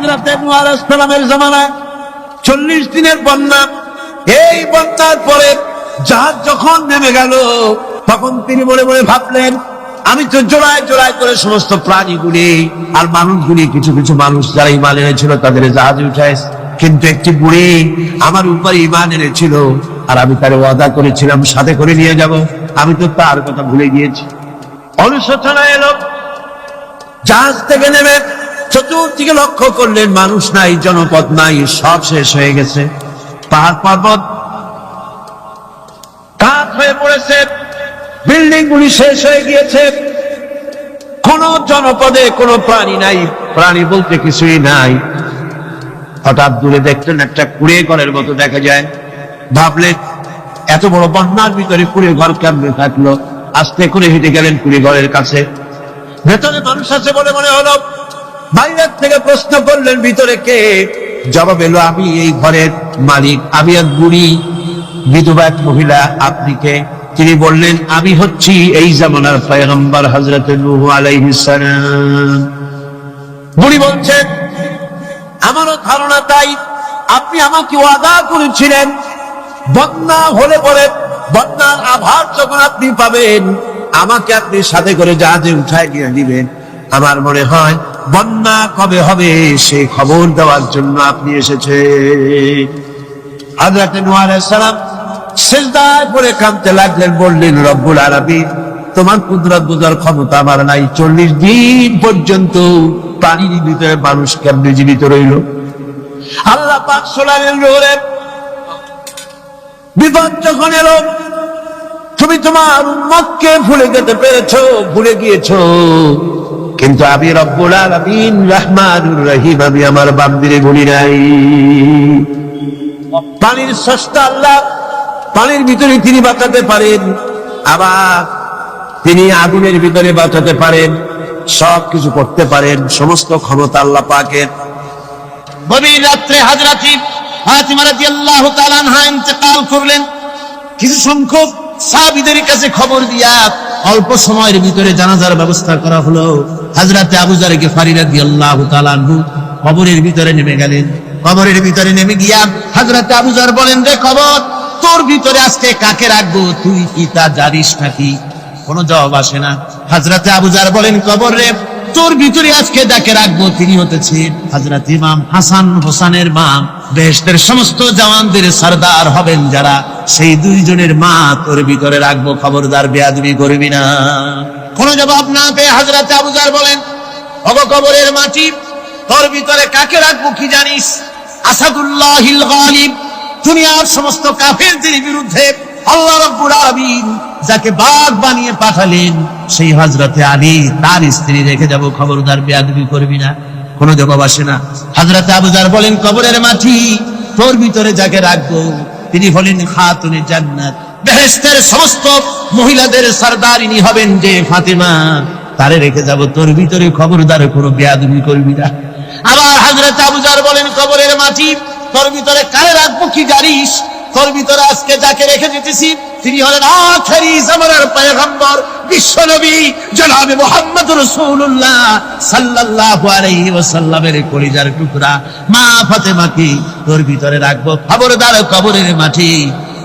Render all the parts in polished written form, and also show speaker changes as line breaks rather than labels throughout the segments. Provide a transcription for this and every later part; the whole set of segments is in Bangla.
হযরতে নূহ আলাইহিস সালামের জামানায় 40 দিনের বন্যা। এই বন্যার পরে জাহাজ যখন নেমে গেল, তখন তিনি মনে মনে ভাবলেন, আমি তো জোড়ায় জোড়ায় করে সমস্ত প্রাণীগুলি আর মানুষগুলি, কিছু কিছু মানুষ যারা ঈমান এনেছিল তাদের জাহাজে উঠাইছে, কিন্তু একটি বুড়ি আমার উপর ঈমান এনেছিল আর আমি তার ওয়াদা করেছিলাম সাথে করে নিয়ে যাব, আমি তো তার কথা ভুলে গিয়েছি। অনুশোচনা এলো। জাহাজ থেকে নেমে চতুর্দিকে লক্ষ্য করলেন, মানুষ নাই, জনপদ নাই, সব শেষ হয়ে গেছে। পাহাড় পর্বত কাঠ হয়ে পড়েছে, বিল্ডিং গুলি শেষ হয়ে গিয়েছে, কোন জনপদে কোনো প্রাণী নাই, প্রাণী বলতে কিছুই নাই। হঠাৎ দূরে দেখলেন একটা কুড়ে ঘরের মতো দেখা যায়। ভাবলেন, এত বড় বন্যার ভিতরে কুড়ে ঘর কেমনে থাকলো? আস্তে করে হেঁটে গেলেন কুড়ে ঘরের কাছে। ভেতরে মানুষ আছে বলে মনে হলো। বাইরের থেকে প্রশ্ন করলেন, ভিতরে কে? জবাব এলো, আমি এই ঘরের মালিক, আমি এক বুড়ি বিধবা এক মহিলা। আপনি কে? তিনি বললেন, আমি হচ্ছি এই জামানার পয়গম্বর হযরতে নূহ আলাইহিস সালাম। বুড়ি বলছেন, আমারও ধারণা তাই। আপনি আমাকে ওয়াদা করেছিলেন বন্যা হলে পরে, বন্যার আভার যখন আপনি পাবেন, আমাকে আপনি সাথে করে জাহাজে উঠায় নিয়ে দিবেন। আমার মনে হয় বন্যা কবে হবে সেই খবর দেওয়ার জন্য আপনি এসেছেন। হযরতে নূহ আলাইহিস সালাম সিজদায় পড়ে কাঁদতে লাগলেন, বললেন, রব্বুল আলামিন, তোমার কুদরত বোঝার ক্ষমতা আমার নাই। 40 দিন পর্যন্ত পানির ভিতরে মানুষ কেমনে জীবিত রইল? আল্লাহ পাক শোনালেন, রোরে বিপদ যখন এলো, তুমি তোমার উম্মতকে ভুলে যেতে পেরেছো, ভুলে গিয়েছো, কিন্তু আমি রব্বুল আলামিন রহমানুর রহিম, আমি আমার বান্দিরে ভুলি নাই। পানির স্রষ্টা আল্লাহ, পানির ভিতরে তিনি বাঁচাতে পারেন, আবার তিনি আগুনের ভিতরে বাঁচাতে পারেন, সবকিছু করতে পারেন, সমস্ত ক্ষমতা আল্লাহ পাকের। গভীর রাত্রে হযরত ফাতিমা রাদিয়াল্লাহু তাআলা আনহা ইন্তেকাল করলেন। কিছু সংখ্যক সাহাবীদের কাছে খবর দিয়া অল্প সময়ের ভিতরে জানাজার ব্যবস্থা করা হলো। হযরত আবু যর গিফারী রাদিয়াল্লাহু তাআলা আনহু কবরের ভিতরে নেমে গেলেন। কবরের ভিতরে নেমে গিয়া হযরত আবু যর বলেন, রে কবর, তোর ভিতরে আজকে কাকে রাখবো? তুই কি তা জানিস নাকি? কোনো জবাব আসে না। হযরত আবু যর বলেন, কবর রে, তোর ভিতরে আজকে যাকে রাখবো তিনি হতেছেন হযরত ইমাম হাসান হোসেনের মা। বেহেশতের সমস্ত জওয়ানদের সরদার হবেন যারা, সেই দুইজনের মা তোর ভিতরে রাখবো, খবরদার বেয়াদবি করবি না। কোনো জবাব না পেয়ে হযরত আবু যর বলেন, ওগো কবরের মাটি, তোর ভিতরে কাকে রাখবো কি জানিস? আসাদুল্লাহিল গালিব, দুনিয়ার সমস্ত কাফেরদের বিরুদ্ধে আল্লাহ রাব্বুল আলামিন যাকে বাঘ বানিয়ে পাঠালেন, সেই হযরতে আলী, তার স্ত্রী রেখে যাব, খবরদার বেয়াদবি করবি না। কোনো জবাব আসে না। হযরতে আবু যর বলেন, কবরের মাটি, তোর ভিতরে যাকে রাখবো তিনি হলেন খাতুনে জান্নাত, বেহেশতের সমস্ত মহিলাদের সরদারিনী হবেন যে ফাতেমা, তারে রেখে যাব, তোর ভিতরে খবরদার কোনো বেয়াদবি করবি না। আবার হযরতে আবু যর বলেন, কবরের মাটি, তোর ভিতরে কারে রাখবো কি জানিস? তোর ভিতরে আজকে যাকে রেখে দিতেছি তিনি হলেন আখেরি জামানার পয়গম্বর, বিশ্বনবী জনাবে মুহাম্মদ রাসূলুল্লাহ সাল্লাল্লাহু আলাইহি ওয়াসাল্লামের কলিজার টুকরা মা ফাতেমাকে তোর ভিতরে রাখবো, খবরদার কবরের মাটি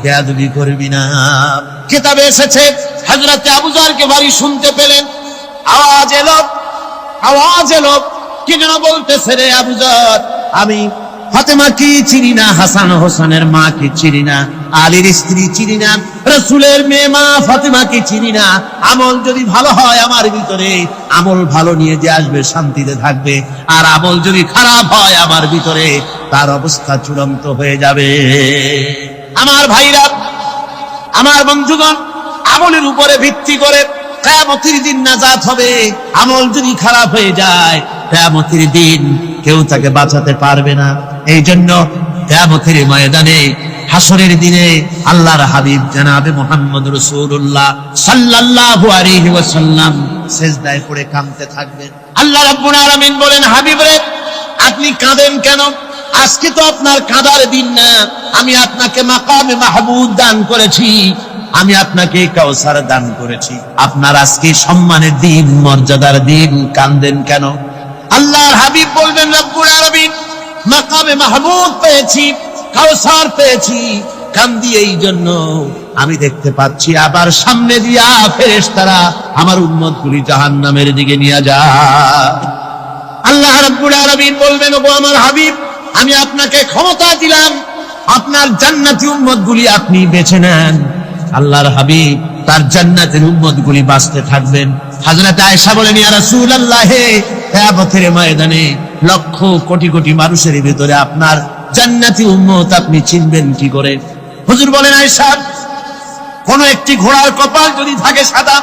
বেয়াদবি করবি না। কিতাবে এসেছে হযরতে আবু যরকে বাড়ি শুনতে পেলেন, আওয়াজ এলো, কি যেন বলতেছে, রে আবু যর, আমি ফাতেমা কি চিনি না, হাসান হোসেনের মা কি চিনি না, আলীর স্ত্রী চিনি না, রাসূলের মেয়ে মা ফাতেমা কি চিনি না। আমল যদি ভালো হয় আমার ভিতরে, আমল ভালো নিয়ে যে আসবে শান্তিতে থাকবে, আর আমল যদি খারাপ হয় আমার ভিতরে, তার অবস্থা চূড়ান্ত হয়ে যাবে। আমার ভাইরা, আমার বন্ধুগণ, আমলের উপরে ভিত্তি করে কিয়ামতের দিন নাজাত হবে। আমল যদি খারাপ হয়ে যায়, কিয়ামতের দিন কেউ তাকে বাঁচাতে পারবে না। এই জন্য কিয়ামতের ময়দানে, হাসরের দিনে আল্লাহর হাবিব জনাবে মুহাম্মদ রাসূলুল্লাহ সাল্লাল্লাহু আলাইহি ওয়াসাল্লাম সিজদায় পড়ে কাঁদতে থাকবেন। আল্লাহ রাব্বুল আলামিন বলেন, হাবিব রে, আপনি কাঁদেন কেন? আজকে তো আপনার কাঁদার দিন না, আমি আপনাকে মাকামে মাহমুদ দান করেছি, আমি আপনাকে কাউসার দান করেছি, আপনার আজকে সম্মানের দিন, মর্যাদার দিন, কাঁদেন কেন? আল্লাহর হাবিব বলবেন, রব্বুল আলামিন, মাকামে মাহমুদ পেয়েছি, কাউসার পেয়েছি, কান্দি এই জন্য আমি দেখতে পাচ্ছি আবার সামনে দিয়া ফেরেশতারা আমার উম্মতগুলি জাহান্নামের দিকে নিয়ে যায়। আল্লাহ রাব্বুল আলামিন বলবেন, ওগো আমার হাবিব, আমি আপনাকে ক্ষমতা দিলাম, আপনার জান্নাতি উম্মতগুলি আপনি বেছে নেন। আল্লাহর হাবিব তার জান্নাতের উম্মতগুলি বাঁচতে থাকবেন। হযরত আয়েশা বলেন, ইয়া রাসূলুল্লাহ, কিয়ামতের ময়দানে লক্ষ কোটি কোটি মানুষের ভিতরে আপনার জান্নাতি উম্মত আপনি চিনবেন কি করে? হুজুর বলেন, আয়েশা, কোন একটি ঘোড়ার কপাল যদি থাকে সাদা,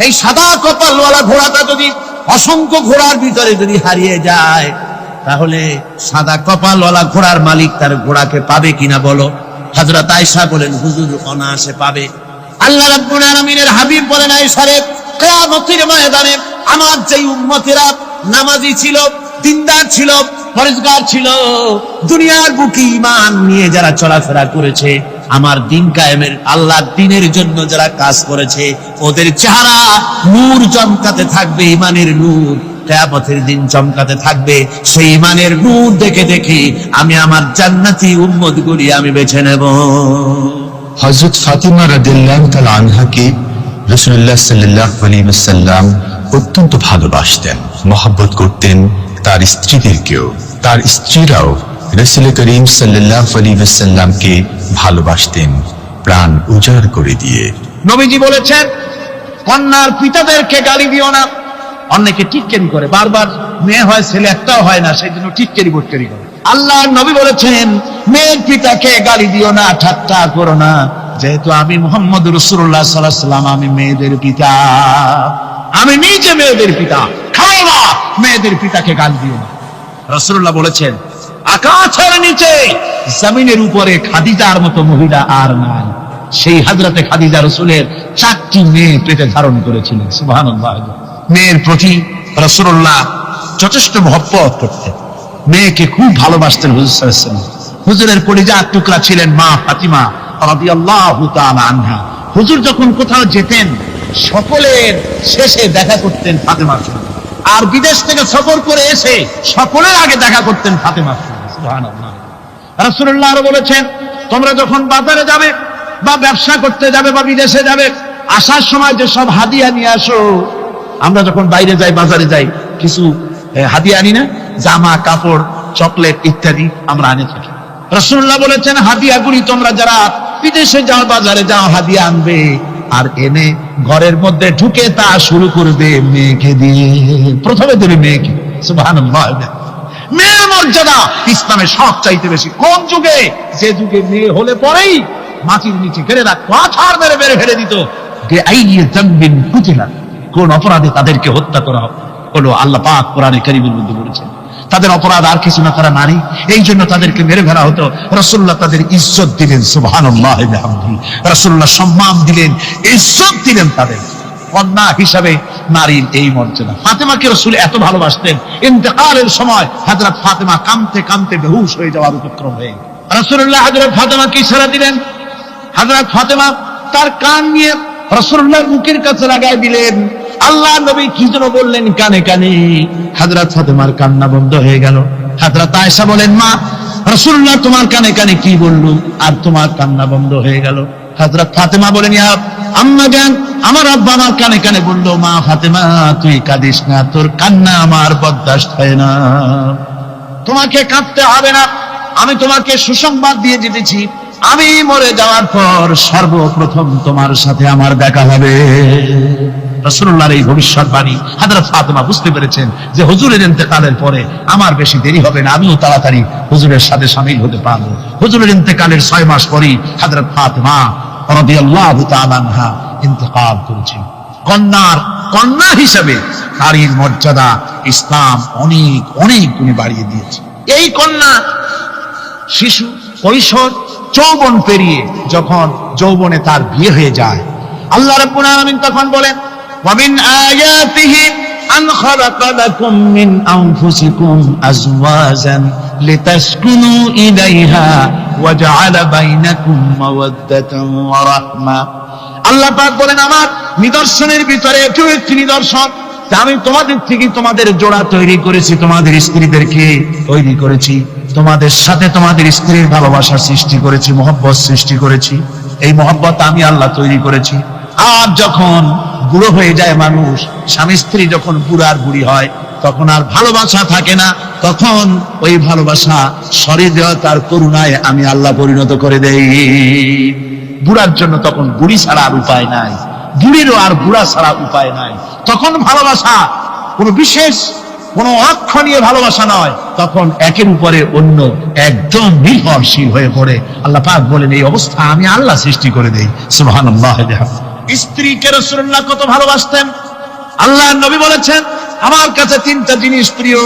এই সাদা কপালওয়ালা ঘোড়াটা যদি অসংখ্য ঘোড়ার ভিতরে যদি হারিয়ে যায়, তাহলে সাদা কপালওয়ালা ঘোড়ার মালিক তার ঘোড়াকে পাবে কিনা বলো? হযরত আয়েশা বলেন, হুজুর অনায়াসে পাবে। আল্লাহ রাব্বুল আলামিনের হাবিব বলেন, আয়েশা রে, কিয়ামতের ময়দানে আমার যেই উম্মতেরা নামাজি ছিল, দিনদার ছিল, পরেজগার ছিল, দুনিয়ার বুকে ঈমান নিয়ে যারা চলাফেরা করেছে, আমার দিন কায়েমের আল্লাহর দ্বীনের জন্য যারা কাজ করেছে, ওদের চেহারা নূর চমকাতে থাকবে, ঈমানের নূর কিয়ামতের দিন চমকাতে থাকবে। সেই ঈমানের নূর দেখে দেখে আমি আমার জান্নাতি উম্মতগুলি আমি বেছে নেব।
হযরত ফাতিমা রাদিয়াল্লাহু তাআলা আনহাকে রাসূলুল্লাহ সাল্লাল্লাহু আলাইহি ওয়াসাল্লাম অত্যন্ত ভালোবাসতেন, মহব্বত করতেন তার স্ত্রীদেরকেও। তার স্ত্রীরাও রাসূল করিম সাল্লাল্লাহু আলাইহি ওয়াসাল্লামকে ভালোবাসতেন প্রাণ উজাড় করে দিয়ে।
নবীজি বলেছেন, কন্যার পিতাদেরকে গালি দিও না। অনেকে টিটকারি করে, বারবার মেয়ে হয় ছেলে একটাও হয় না, সেই জন্য টিটকারি বটকারি করে। আল্লাহর নবী বলেছেন, মেয়ের পিতাকে গালি দিও না, ঠাট্টা করো না, যেহেতু আমি মুহাম্মদ রাসূলুল্লাহ সাল্লাল্লাহু আলাইহি ওয়াসাল্লাম, আমি মেয়েদের পিতা, আমি নিজে মেয়েদের পিতা। খাও না, মেয়েদের পিতাকে গালি দিও না। রাসূলুল্লাহ বলেছেন, আকাশের নিচে জমিনের উপরে খাদিজার মতো মহিলা আর নাই। সেই হযরতে খাদিজা রাসূলের 4টি মেয়ে পেটে ধারণ করেছিলেন। সুবহানাল্লাহ। মেয়ের প্রতি রাসূলুল্লাহ যথেষ্ট মহব্বত করতেন, মেয়েকে খুব ভালোবাসতেন হুজুর সাল্লাল্লাহু আলাইহি ওয়াসাল্লাম। হুজুরের কলিজার টুকরা ছিলেন মা ফাতিমা রাদিয়াল্লাহু তাআলা আনহা। হুজুর যখন কোথাও যেতেন, সকলের শেষে দেখা করতেন ফাতেমার সঙ্গে, আর বিদেশ থেকে সফর করে এসে সকলের আগে দেখা করতেন ফাতেমার সঙ্গে। সুবহানাল্লাহ। রাসূলুল্লাহ আরো বলেছেন, তোমরা যখন বাজারে যাবে বা ব্যবসা করতে যাবে বা বিদেশে যাবে, আসার সময় যে সব হাদিয়া নিয়ে আসো। আমরা যখন বাইরে যাই, বাজারে যাই, কিছু হাদিয়া আনি না? জামা, কাপড়, চকলেট ইত্যাদি আমরা আনে থাকি। রাসূলুল্লাহ বলেছেন, হাদিয়াগুলি তোমরা যারা বিদেশে যাও, বাজারে যাও, হাদিয়া আনবে, আর এনে ঘরের মধ্যে ঢুকে তা শুরু করবে মেয়েকে দিয়ে। প্রথমে দেবে মেয়েকে। সুবহানাল্লাহ। মেয়ের মর্যাদা ইসলামে সব চাইতে বেশি। কোন যুগে? যে যুগে মেয়ে হলে পরেই মাটির নিচে ঘেরে রাখতো, আছাড় মেরে মেরে ফেলে দিত। কোন অপরাধে তাদেরকে হত্যা করা হলো, আল্লাহ পাক কোরআনে কারীমের মধ্যে বলেছেন, তাদের অপরাধ আর কিছু না, তারা নারী, এই জন্য তাদেরকে মেরে ফেলা হতো। রাসূলুল্লাহ তাদের ইজ্জত দিলেন। সুবহানাল্লাহ বিহামদিহি। রাসূলুল্লাহ সম্মান দিলেন, ইজ্জত দিলেন তাদের। কন্যা হিসাবে নারীর এই মর্যাদা। ফাতেমাকে রাসূল এত ভালোবাসতেন, ইন্তেকালের সময় হযরত ফাতেমা কাঁদতে কাঁদতে বেহুশ হয়ে যাওয়ার উপক্রম হয়ে গেল। রাসূলুল্লাহ হযরত ফাতেমাকে ইশারা দিলেন। হযরত ফাতেমা তার কান নিয়ে রাসূলুল্লাহর মুখের কাছে লাগায় দিলেন। আল্লাহ নবী কি যেন বললেন কানে কানে, হযরত ফাতেমার কান্না বন্ধ হয়ে গেল। হযরত আয়েশা বলেন, মা, রাসূলুল্লাহ তোমার কানে কানে কি বললো আর তোমার কান্না বন্ধ হয়ে গেল? হযরত ফাতেমা বলেন, ইয়া আম্মা জান, আমার আব্বা আমার কানে কানে বললো, মা ফাতেমা তুই কাঁদিস না, তোর কান্না আমার বরদাস্ত হয় না, তোমাকে কাঁদতে হবে না। আমি তোমাকে সুসংবাদ দিয়ে যেতেছি, আমি মরে যাওয়ার পর সর্বপ্রথম তোমার সাথে আমার দেখা হবে। রাসূলুল্লাহর এই ভবিষ্যৎবাণী হযরত ফাতেমা বুঝতে পেরেছেন যে হুজুরের ইন্তেকালের পরে আমার বেশি দেরি হবে না, আমিও তাড়াতাড়ি হুজুরের সাথে শামিল হতে পারবো। হুজুরের ইন্তেকালের 6 মাস পরেই হযরত ফাতেমা রাদিয়াল্লাহু তাআলা আনহা ইন্তেকাল করেছেন। কন্যা হিসেবে নারীর মর্যাদা ইসলাম অনেক অনেক গুণে বাড়িয়ে দিয়েছে। এই কন্যা শিশু, কৈশোর, যৌবন পেরিয়ে যখন যৌবনে তার বিয়ে হয়ে যায়, আল্লাহ রাব্বুল আলামিন তখন বলেন, ওয়া মিন আয়াতিহি আন খালাকা লাকুম মিন আনফুসিকুম আজওয়াজান লিতাসকুনু ইলাইহা ওয়া জাআলা বাইনাকুম মাওয়াদ্দাতান ওয়া রাহমা। আল্লাহ পাক বলেন, আমার নিদর্শনের ভিতরে একটি নিদর্শন, আমি তোমাদের থেকে তোমাদের জোড়া তৈরি করেছি, তোমাদের স্ত্রীদেরকে তৈরি করেছি,
তোমাদের সাথে তোমাদের স্ত্রীর ভালোবাসা সৃষ্টি করেছি, মহব্বত সৃষ্টি করেছি। এই মহব্বত আমি আল্লাহ তৈরি করেছি। আর যখন বুড়ো হয়ে যায় মানুষ, স্বামী স্ত্রী যখন বুড়ার বুড়ি হয়, তখন আর ভালোবাসা থাকে না, তখন ওই ভালোবাসা সহৃদয়তার করুণায় আমি আল্লাহ পরিণত করে দেই। বুড়ার জন্য তখন বুড়ি ছাড়া আর উপায় নাই, বুড়িরও আর বুড়া ছাড়া উপায় নাই। তখন ভালোবাসা কোনো বিশেষ কোনো অক্ষণীয় ভালোবাসা নয়, তখন একের উপরে অন্য একদম নির্ভরশীল হয়ে পড়ে। আল্লাহ পাক বলেন এই অবস্থা আমি আল্লাহ সৃষ্টি করে দেই। সুবহানাল্লাহ। স্ত্রীকে রাসূলুল্লাহ কত ভালোবাসতেন। আল্লাহ নবী বলেছেন আমার কাছে তিনটা জিনিস প্রিয়,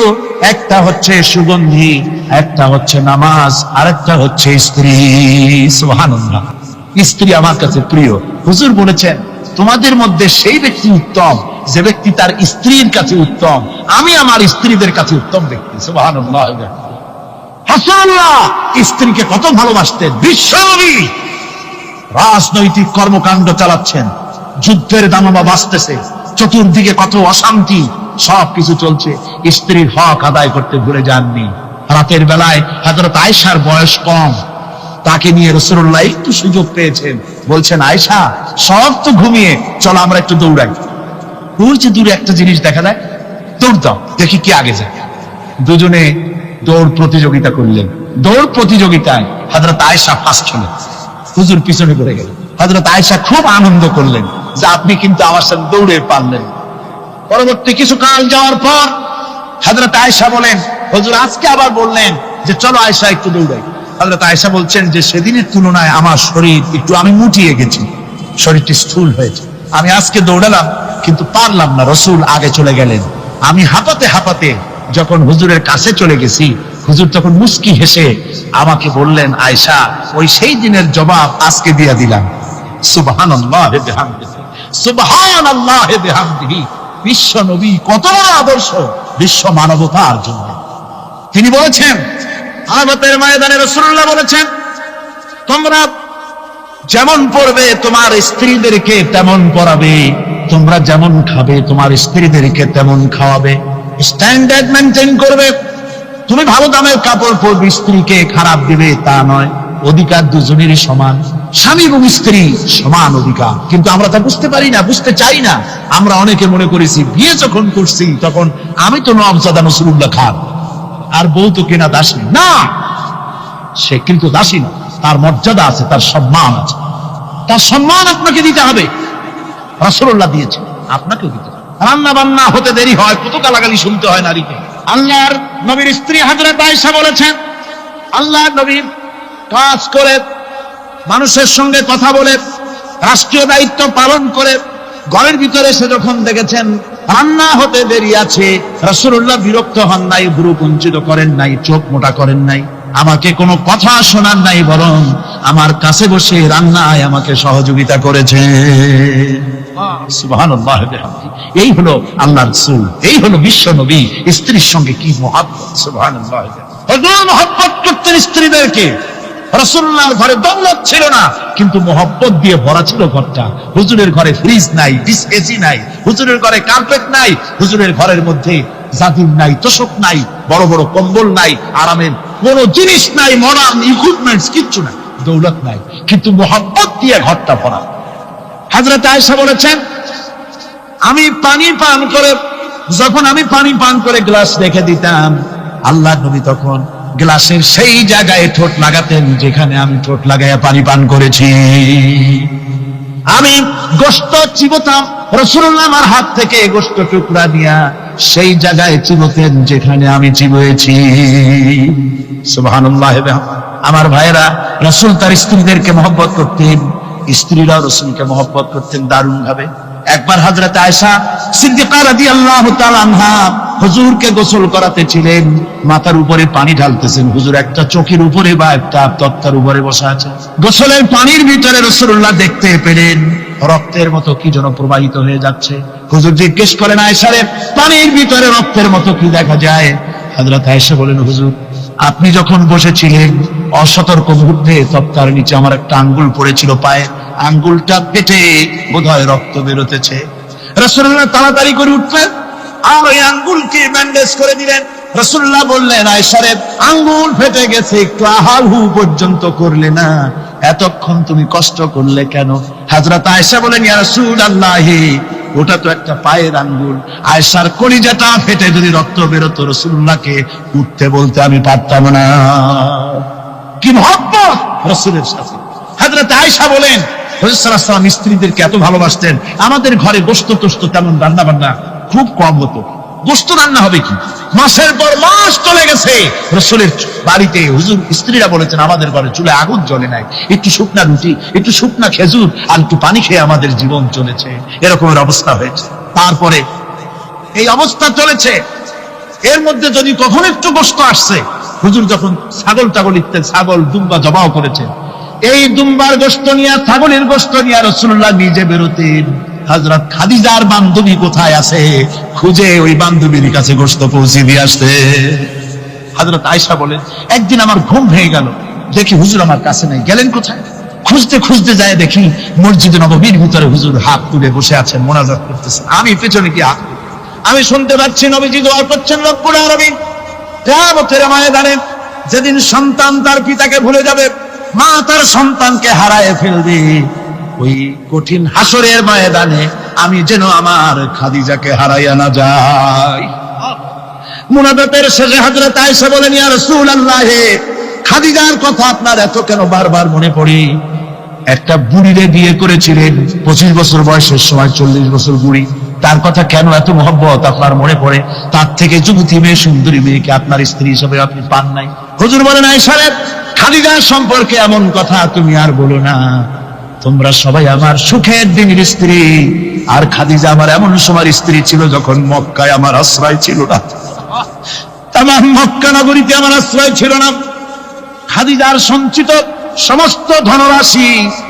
একটা হচ্ছে সুগন্ধি, একটা হচ্ছে নামাজ, আরেকটা হচ্ছে স্ত্রী। সুবহানাল্লাহ। স্ত্রী আমার কাছে প্রিয়। হুজুর বলেছেন তোমাদের মধ্যে সেই ব্যক্তি উত্তম যে ব্যক্তি তার স্ত্রীর কাছে উত্তম। আমি আমার স্ত্রীদের কাছে উত্তম ব্যক্তি। সুবহানাল্লাহ। রাসূলুল্লাহ স্ত্রীকে কত ভালোবাসতেন। বিশ্বনবী রাজনৈতিক কর্মকাণ্ড চালাচ্ছেন, যুদ্ধের দামামা বাজতেছে, চতুর্দিকে কত অশান্তি, সবকিছু চলছে, স্ত্রীর হক আদায় করতে ভুলে যাননি। রাতের বেলায় হযরত আয়েশার বয়স কম, তাকে নিয়ে রাসূলুল্লাহ একটু সুযোগ পেয়েছেন, বলছেন আয়েশা সব তো ঘুমিয়ে, চলো আমরা একটু দৌড়াই। ওই যে দূরে একটা জিনিস দেখা যায়, দৌড় দাও, দেখি কি আগে যায়। দুজনে দৌড় প্রতিযোগিতা করলেন। দৌড় প্রতিযোগিতায় হযরত আয়েশা ফার্স্ট হলেন, হুজুর পিছনে পড়ে গেলেন। হযরত আয়েশা খুব আনন্দ করলেন যে আপনি কিন্তু আমার সাথে দৌড়ে পারলেন। পরবর্তী কিছু কাল যাওয়ার পর হযরত আয়েশা বলেন হুজুর আজকে আবার বললেন যে চলো আয়েশা একটু দৌড়াই। হযরত আয়েশা বলছেন যে সেদিনের তুলনায় আমার শরীর একটু, আমি মুটিয়ে গেছি, শরীরটি স্থূল হয়েছে, আমি আজকে দৌড়ালাম কিন্তু পারলাম না। রাসূল আগে চলে গেলেন, আমি হাঁপাতে হাঁপাতে যখন হুজুরের কাছে চলে গেছি, হুজুর তখন মুস্কি হেসে আমাকে বললেন আয়েশা ওই সেই দিনের জবাব আজকে দিয়ে দিলাম। সুবহানাল্লাহ বিহামদিহি, সুবহানাল্লাহ বিহামদিহি। বিশ্ব নবী কত বড় আদর্শ বিশ্ব মানবতার জন্য। তিনি বলেছেন কিয়ামতের ময়দানে রাসূলুল্লাহ বলেছেন তোমরা যেমন পড়বে তোমার স্ত্রীদেরকে তেমন পড়াবে, তোমরা যেমন খাবে তোমার স্ত্রীদেরকে তেমন খাওয়াবে, স্ট্যান্ডার্ড মেনটেন করবে। তুমি ভালো দামের কাপড় পরবে, স্ত্রীকে খারাপ দিবে তা নয়, অধিকার দুজনেরই সমান, স্বামী এবং স্ত্রী সমান অধিকার। কিন্তু আমরা তা বুঝতে পারি না, বুঝতে চাই না। আমরা অনেকে মনে করেছি বিয়ে যখন করছি তখন আমি তো নওয়াবজাদা নসরুল্লাহ খান আর বউ তো কেনা দাসী না, সে কিন্তু দাসী না, তার মর্যাদা আছে, তার সম্মান আছে, তার সম্মান আপনাকে দিতে হবে। রাসূলুল্লাহ দিয়েছেন, আপনাকেও দিতে হবে। রান্না বান্না হতে দেরি হয়, কত গালাগালি শুনতে হয় নারীকে। আল্লাহর নবীর স্ত্রী হযরত আয়েশা বলেছেন আল্লাহর নবী কাজ করে, মানুষের সঙ্গে কথা বলে, রাষ্ট্রীয় দায়িত্ব পালন করে ঘরের ভিতরে এসে যখন দেখেছেন রান্না হতে দেরি আছে, রাসূলুল্লাহ বিরক্ত হন নাই, ভ্রু কুঞ্চিত করেন নাই, চোখ মোটা করেন নাই, আমাকে কোনো কথা শোনান নাই, বরং আমার কাছে বসে রান্নায় আমাকে সহযোগিতা করেছে। সুবহানাল্লাহ বিহামদিহি। এই হলো আল্লাহর রাসূল, এই হলো বিশ্ব নবী। স্ত্রীর সঙ্গে কি মহব্বত! সুবহানাল্লাহ। হুজুর মহব্বত করতেন স্ত্রীদেরকে। রাসূলুল্লাহর ঘরে দৌলত ছিল না, কিন্তু মহব্বত দিয়ে ভরা ছিল ঘরটা। হুজুরের ঘরে ফ্রিজ নাই, ডিস এসি নাই, হুজুরের ঘরে কার্পেট নাই, হুজুরের ঘরের মধ্যে জাজিম নাই, তোশক নাই, বড় বড় কম্বল নাই, আরামের কোনো জিনিস নাই, মডার্ন ইকুইপমেন্টস কিচ্ছু নাই, দৌলত নাই, কিন্তু মহব্বত দিয়ে ঘরটা ভরা। হযরত আয়েশা বলেছেন আমি পানি পান করে, যখন আমি পানি পান করে গ্লাস রেখে দিতাম, আল্লাহর নবী তখন গ্লাসের সেই জায়গায় ঠোঁট লাগাতেন যেখানে আমি ঠোঁট লাগাইয়া পানি পান করেছি। আমি গোশত চিবোতাম, রাসূলুল্লাহ আমার হাত থেকে গোশত টুকরা দিয়া সেই জায়গায় চিবোতেন যেখানে আমি চিবুয়েছি। সুবহানাল্লাহ। আমার ভাইরা, রাসূল তার স্ত্রীদেরকে মহব্বত করতেন, স্ত্রীরাও রাসূলকে মহব্বত করতেন দারুণ ভাবে। একবার হযরত আয়েশা সিদ্দিকা রাদিয়াল্লাহু তাআলা আনহা হুজুরকে গোসল করাতে ছিলেন, মাথার উপরে পানি ঢালতেছেন, হুজুর একটা চোখের উপরে বা একটা তক্তার উপরে বসে আছে। গোসলের পানির ভিতরে রাসূলুল্লাহ দেখতে পেলেন রক্তের মতো কি যেন প্রবাহিত হয়ে যাচ্ছে। হুজুর জিজ্ঞেস করেন আয়েশা রে, পানির ভিতরে রক্তের মতো কি দেখা যায়? হযরত আয়েশা বলেন হুজুর আপনি যখন বসেছিলেন অসতর্ক মুহূর্তে তক্তার নিচে আমার একটা আঙ্গুল পড়েছিল, পায়ে আঙ্গুলটা পেটে বোধহয় রক্ত বেরোতেছে। রাসূলুল্লাহ তাড়াতাড়ি করে উঠলেন আর ওই আঙ্গুলকে ব্যান্ডেজ করে দিলেন। রাসূলুল্লাহ বললেন, আয়েশা রে, আঙ্গুল ফেটে গেছে, একটু আহাহু পর্যন্ত করলে না, এতক্ষণ তুমি কষ্ট করলে কেন? হযরত আয়েশা বলেন, ইয়া রাসূলুল্লাহ, ওটা তো একটা পায়ের আঙ্গুল। আয়েশার কলিজাটা ফেটে যদি রক্ত বেরোতো, রাসূলুল্লাহকে উঠতে বলতে আমি পারতাম না। কি মহব্বত রাসূলের সাথে। হযরত আয়েশা বলেন, রাসূল সাল্লাল্লাহু আলাইহি ওয়াসাল্লাম স্ত্রীদেরকে এত ভালোবাসতেন, আমাদের ঘরে গোশত টোস্ত তেমন রান্না বান্না খুব কম হতো। গোশত রান্না হবে কি, মাসের পর মাস চলে গেছে রাসূলের বাড়িতে, হুজুর স্ত্রীরা বলেছেন আমাদের ঘরে চুলে আগুন জ্বলে নাই, একটু শুকনা রুটি, একটু শুকনা খেজুর আর একটু পানি খেয়ে আমাদের জীবন চলেছে, এরকমের অবস্থা হয়েছে। তারপরে এই অবস্থা চলেছে, এর মধ্যে যদি কখন একটু গোশত আসছে, হুজুর যখন ছাগল টাগল ইত্যাদি ছাগল দুম্বা জবাও করেছেন, এই দুম্বার গোশত নিয়ে, ছাগলের গোশত নিয়ে রাসূলুল্লাহ নিজে বেরোতেন। হযরত খাদিজার বান্ধবী কোথায় আছে খুঁজে ওই বান্ধবীর কাছে গোশত পৌঁছে দিয়ে আসতে। হযরত আয়েশা বলেন, একদিন আমার ঘুম ভেঙে গেল, দেখি হুজুর আমার কাছে নাই, গেলেন কোথায়? খুঁজতে খুঁজতে যায় দেখি মসজিদে নববীর ভিতরে হুজুর হাত তুলে বসে আছেন, মোনাজাত করতেছেন। আমি পেছনে কি হাত তুলে, আমি শুনতে পাচ্ছি নবীজি দোয়া করছেন, রব্বুল আলামিন কিয়ামতের ময়দানে যেদিন সন্তান তার পিতাকে ভুলে যাবে, মা তার সন্তানকে হারায় ফেলবে, ওই কঠিন হাসরের ময়দানে আমি যেন আমার খাদিজাকে হারাইয়া না যাই। মুনাজাতের শেষে হযরত আয়েশা বলেন, ইয়া রাসূলুল্লাহ, খাদিজার কথা আপনার এত কেন বারবার মনে পড়ে? একটা বুড়িরে বিয়ে করেছিলেন 25 বছর বয়সের সময়, 40 বছর বুড়ি, তার কথা কেন এত মহব্বত আপনার মনে পড়ে? তার থেকে যুবতী মেয়ে, সুন্দরী মেয়েকে আপনার স্ত্রী হিসেবে আপনি পান নাই? হুজুর বলেন, আয়েশা রে, খাদিজার সম্পর্কে এমন কথা তুমি আর বলো না, তোমরা সবাই আমার সুখের দিনের স্ত্রী, আর খাদিজা আমার এমন সময় স্ত্রী ছিল যখন মক্কায় আমার আশ্রয় ছিল না, তামাম মক্কা নগরীতে আমার আশ্রয় ছিল না। খাদিজার সঞ্চিত সমস্ত ধনরাশি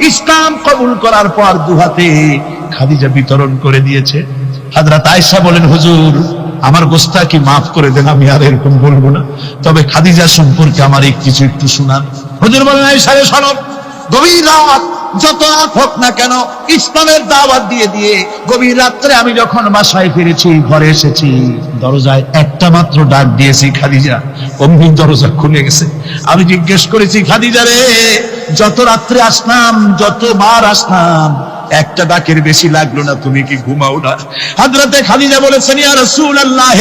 ইসলাম কবুল করার পর দুহাতে খাদিজা বিতরণ করে দিয়েছে। হযরত আয়েশা বলেন, হুজুর আমার গোস্তাকি মাফ করে দেন, আমি আর এরকম বলবো না, তবে খাদিজা সম্পর্কে আমার এই কিছু একটু শুনান। হুজুর বলেন, আয়েশা রে শোনো, গভীর রাত যত রাত হোক না কেন, ইসলামের দাওয়াত দিয়ে দিয়ে গভীর রাত্রে আমি যখন বাসায় ফিরেছি, ঘরে এসেছি, দরজায় একটা মাত্র ডাক দিয়েছি, খাদিজা, অমনি দরজা খুলে গেছে। আমি জিজ্ঞেস করেছি, খাদিজা রে, যত রাত্রে আসলাম, যতবার আসলাম, একটা ডাকের বেশি লাগলো না, তুমি কি ঘুমাও না? হযরতে খাদিজা বলেছেন, ইয়া রাসূলুল্লাহ,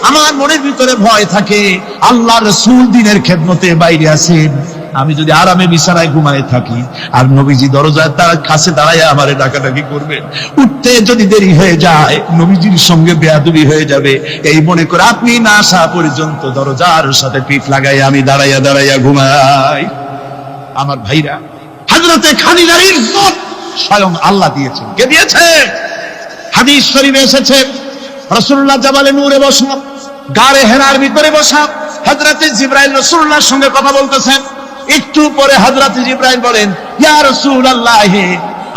আমার মনের ভিতরে ভয় থাকে, আল্লাহর রাসূল দ্বীনের খেদমতে বাইরে আছেন, আমি যদি আরামে বিছানায় ঘুমায় থাকি আর নবীজি দরজায় তার কাছে দাঁড়ায় আমারে ডাকাডাকি করবেন, উঠতে যদি দেরি হয়ে যায় নবীজির সঙ্গে বেয়াদবি হয়ে যাবে, এই মনে করে আপনি না আসা পর্যন্ত দরজার সাথে পিঠ লাগাই আমি দাঁড়াইয়া দাঁড়াইয়া ঘুমাই। আমার ভাইরা, হযরতে খাদিজার ইজ্জত স্বয়ং আল্লাহ দিয়েছেন। কে দিয়েছে? হাদিস শরীফে এসেছে, রাসূলুল্লাহ জাবালে নূরে বসা, গারে হেরার ভিতরে বসা, হযরতে জিবরাইল রাসূলুল্লাহর সঙ্গে কথা বলতেছেন। একটু পরে হযরতে জিবরাইল বলেন, ইয়া রাসূলুল্লাহ,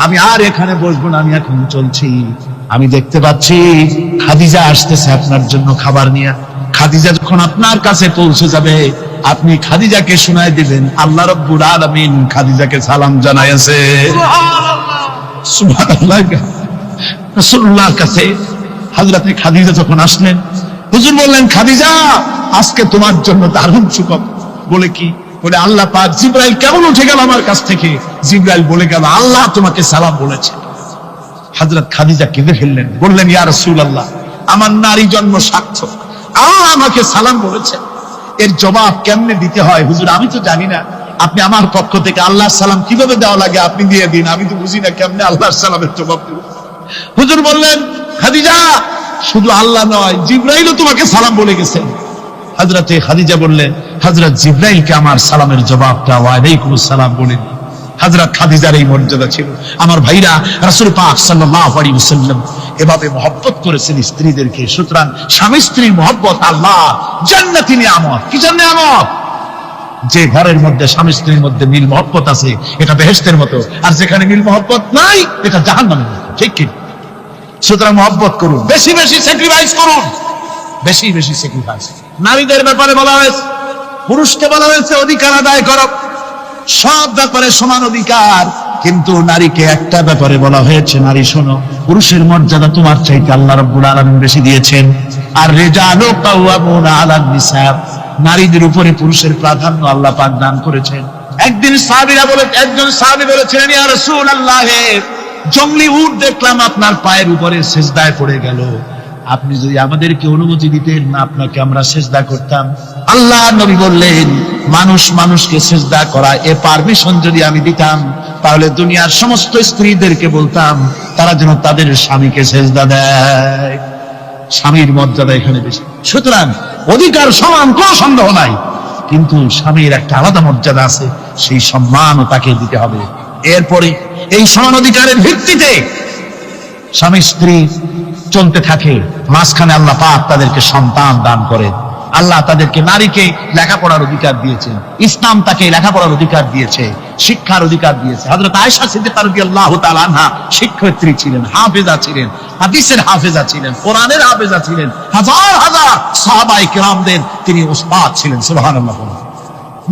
আমি আর এখানে বসবো না, আমি এখন চলছি, আমি দেখতে পাচ্ছি খাদিজা আসতেছে আপনার জন্য খাবার নিয়ে। খাদিজা যখন আপনার কাছে পৌঁছে যাবে, আপনি খাদিজাকে শোনায় দিবেন আল্লাহ রাব্বুল আলামিন খাদিজাকে সালাম জানাইছে। সুবহানাল্লাহ, সুবহানাল্লাহ। রাসূলুল্লাহর কাছে হযরতে খাদিজা যখন আসলেন, হুজুর বললেন, খাদিজা, আজকে তোমার জন্য দারুণ সুখবর। বলে কি? বলে আল্লাহ পাক জিবরাইল কেমন উঠে গেল আমার কাছ থেকে, জিবরাইল বলে গেল আল্লাহ তোমাকে সালাম বলেছে। হযরত খাদিজা কেঁদে ফেললেন, বললেন, ইয়া রাসূলুল্লাহ, আমার নারী জন্ম সার্থক, আল্লাহ আমাকে সালাম বলেছে, এর জবাব কেমনে দিতে হয় হুজুর আমি তো জানি না, আপনি আমার পক্ষ থেকে আল্লাহর সালাম কিভাবে দেওয়া লাগে আপনি দিয়ে দিন, আমি তো বুঝি না কেমনে আল্লাহর সালামের জবাব দেব। হুজুর বললেন, খাদিজা, শুধু আল্লাহ নয়, জিবরাইলও তোমাকে সালাম বলে গেছেন। হযরতে খাদিজা বললেন, হযরত জিবরাইলকে আমার সালামের জবাবটা ওয়ালাইকুম আসসালাম বলেন। হযরত খাদিজার এই মর্যাদা ছিল। আমার ভাইরা, রাসূল পাক সাল্লাল্লাহু আলাইহি ওয়াসাল্লাম এভাবে মহব্বত করেছেন স্ত্রীদেরকে। সুতরাং স্বামী স্ত্রীর মহব্বত আল্লাহ জান্নাতি নিয়ামত। কি নিয়ামত? যে ঘরের মধ্যে স্বামী স্ত্রীর মধ্যে মিল মহব্বত আছে এটা বেহেশতের মতো, আর যেখানে মিল মহব্বত নাই এটা জাহান্নামের মতো। ঠিক কি? সুতরাং মহব্বত করুন, বেশি বেশি স্যাক্রিফাইস করুন, বেশি বেশি স্যাক্রিফাইস। নারীদের ব্যাপারে বলা হয়েছে, পুরুষকে বলা হয়েছে অধিকার আদায় করো, সব ব্যাপারে সমান অধিকার, কিন্তু নারীকে একটা ব্যাপারে বলা হয়েছে, নারী শোনো, পুরুষের মর্যাদা তোমার চাইতে আল্লাহ রাব্বুল আলামিন বেশি দিয়েছেন। আর রিজালু কাওয়ামুনা আলান নিসা, নারীদের উপরে পুরুষের প্রাধান্য আল্লাহ পাক দান করেছেন। একজন সাহাবী বলেছিলেন, ইয়া রাসূলুল্লাহ, জংলি উট দেখলাম আপনার পায়ের উপরে সিজদায় পড়ে গেল, আপনি যদি আমাদেরকে অনুমতি দিতেন না আপনাকে আমরা সিজদা করতাম। আল্লাহ নবী বললেন, মানুষ মানুষকে সিজদা করা এ পারমিশন যদি আমি দিতাম তাহলে দুনিয়ার সমস্ত স্ত্রীদেরকে বলতাম তারা যেন তাদের স্বামীকে সিজদা দেয়। স্বামীর মর্যাদা এখানে বেশি। সুতরাং অধিকার সমান, কোনো সন্দেহ নাই, কিন্তু স্বামীর একটা আলাদা মর্যাদা আছে, সেই সম্মানও তাকে দিতে হবে। এরপরে এই সমান অধিকারের ভিত্তিতে স্বামী স্ত্রী চলতে থাকে, মাঝখানে আল্লাহ পাক তাদেরকে সন্তান দান করেন। আল্লাহ তাদেরকে, নারীকে লেখাপড়ার অধিকার দিয়েছেন, ইসলাম তাকে লেখাপড়ার অধিকার দিয়েছে, শিক্ষার অধিকার দিয়েছে। হযরত আয়েশা সিদ্দিকা রাদিয়াল্লাহু তাআলা আনহা শিক্ষয়িত্রী ছিলেন, হাফেজা ছিলেন, হাদিসের হাফেজা ছিলেন, কোরআনের হাফেজা ছিলেন, হাজার হাজার সাহাবায়ে কিরামদের তিনি উস্তাদ ছিলেন। সুবহানাল্লাহ।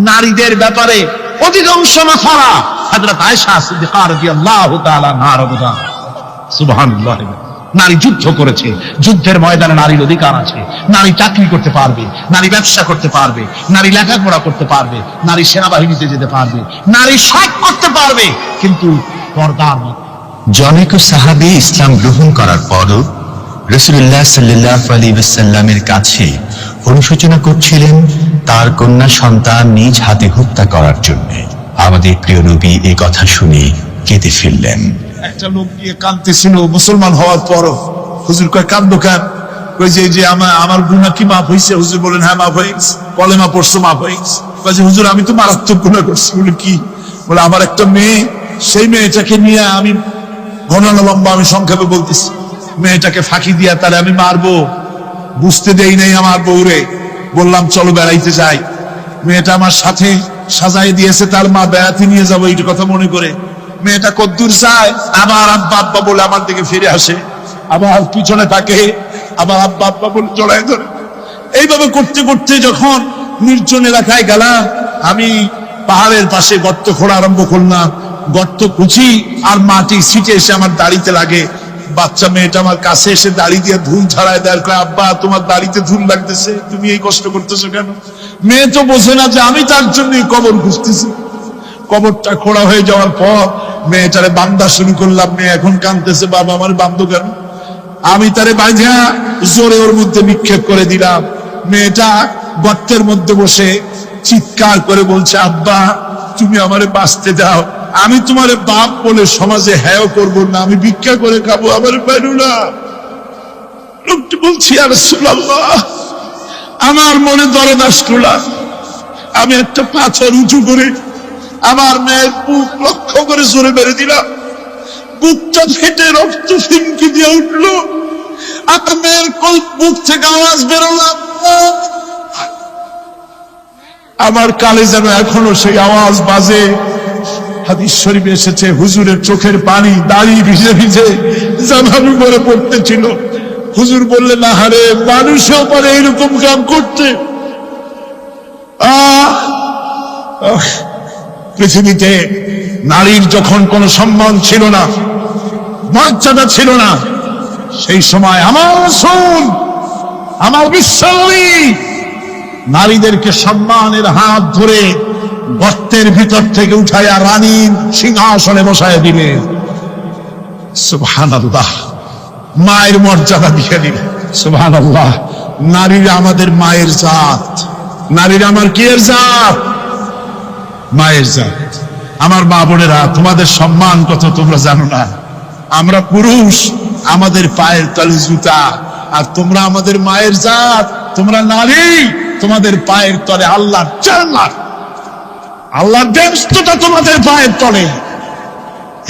নারীদের ব্যাপারে অধিকাংশ মাসালা হযরত আয়েশা সিদ্দিকা রাদিয়াল্লাহু তাআলা আনহার অবদান। সুবহানাল্লাহ। নারী যুদ্ধ করেছে, যুদ্ধের ময়দানে নারীর অধিকার আছে। নারী চাকরি করতে পারবে, নারী ব্যবসা করতে পারবে, নারী লেখাপড়া করতে পারবে, নারী সেনাবাহিনীতে যেতে পারবে, নারী সব করতে পারবে, কিন্তু পর্দার মধ্যে।
জনৈক সাহাবী ইসলাম গ্রহণ করার পরও রাসূলুল্লাহ সাল্লাল্লাহু আলাইহি ওয়াসাল্লামের কাছে অনুশোচনা করছিলেন তার কন্যা সন্তান নিজ হাতে হত্যা করার জন্য। আমাদের প্রিয় নবী এই কথা শুনে কেঁদে ফেললেন।
একটা লোক গিয়ে কাঁদতেছিল মুসলমান হওয়ার পরও। হুজুর কয় কাঁদো কেন? কই যে আমার গুনাহ কি মাফ হয়েছে? হুজুর বলেন হ্যাঁ মাফ হয়েছে, কলেমা পড়ছো মাফ হয়েছে। কয় যে হুজুর আমি তো মারাত্মক গুনাহ করছি। বলে কি? বলে আমার একটা মেয়ে, সেই মেয়েটাকে নিয়ে আমি ঘনানো লম্বা, আমি সংক্ষেপে বলতেছি, মেয়েটাকে ফাঁকি দিয়া তাহলে আমি মারবো, বুঝতে দেই নাই আমার বউরে। বললাম চলো বেড়াইতে যাই, মেয়েটা আমার সাথে সাজাই দিয়েছে, তার মা বেড়াতে নিয়ে যাবো এই কথা মনে করে। মেয়েটা কদ্দূর যায়, আবার আব্বা আব্বা বলে আমার দিকে ফিরে আসে, আবার পিছনে থাকে, আবার আব্বা আব্বা বলে জড়ায় ধরে। এইভাবে করতে করতে যখন নির্জন এলাকায় গেলাম, আমি পাহাড়ের পাশে গর্ত খোঁড়া আরম্ভ করলাম। গর্ত কুচি আর মাটি ছিটে এসে আমার দাড়িতে লাগে। বাচ্চা মেয়েটা আমার কাছে এসে দাড়ি দিয়ে ধুল ছাড়ায় দেয়, কয় আব্বা তোমার দাড়িতে ধুল লাগতেছে, তুমি এই কষ্ট করতেছো কেন? মেয়ে তো বোঝে না যে আমি তার জন্য কবর খুঁজতেছি। কবরটা খোঁড়া হয়ে যাওয়ার পর মেয়েটারে বান্ধা শুরু করলাম। মেয়ে এখন কাঁদতেছে, বাবা আমার বান্ধব কেন? আমি তারে বাঁধা জোরে ওর মধ্যে নিক্ষেপ করে দিলাম। মেয়েটা গর্তের মধ্যে বসে চিৎকার করে বলছে, আব্বা তুমি আমারে বাঁচতে দাও, আমি তোমারে বাপ বলে সমাজে হ্যাঁ করবো না, আমি ভিক্ষা করে খাবো, আমার পারু না। লোকটি বলছি, ইয়া রাসূলুল্লাহ, আমার মনে দরদ আসলো। আমি একটা পাথর উঁচু করে আমার মেয়ের বুক লক্ষ্য করে জোরে মেরে দিলাম। বুকটা ফেটে রক্ত ফিনকি দিয়ে উঠলো। আমার মেয়ের বুক থেকে আওয়াজ বেরোলাম, আমার কালে যেন এখনো সেই আওয়াজ বাজে। হাদিস শরীফে এসেছে, হুজুরের চোখের পানি দাড়ি ভিজে ভিজে জামার উপরে পড়তেছিল। হুজুর বললেন, আহারে মানুষও পারে এরকম কাম করতে। পৃথিবীতে নারীর যখন কোনো সম্মান ছিল না, মর্যাদা ছিল না, সেই সময় আমার রাসূল, আমার বিশ্বনবী নারীদেরকে সম্মানের হাত ধরে গর্তের ভিতর থেকে উঠাইয়া রানীর সিংহাসনে বসায় দিলেন। সুবহানাল্লাহ। মায়ের মর্যাদা দিয়ে দিলেন। সুবহানাল্লাহ। নারীরা আমাদের মায়ের জাত। নারীরা আমার কি এর জাত? মায়ের জাত। আমার মা বোনেরা, তোমাদের সম্মান কত তোমরা জানো না। আমরা পুরুষ, আমাদের পায়ের তলে জুতা, আর তোমরা আমাদের মায়ের জাত। তোমরা নারী, তোমাদের পায়ের তলে আল্লাহর জান্নাত, আল্লাহর ব্যস্ততা তোমাদের পায়ের তলে।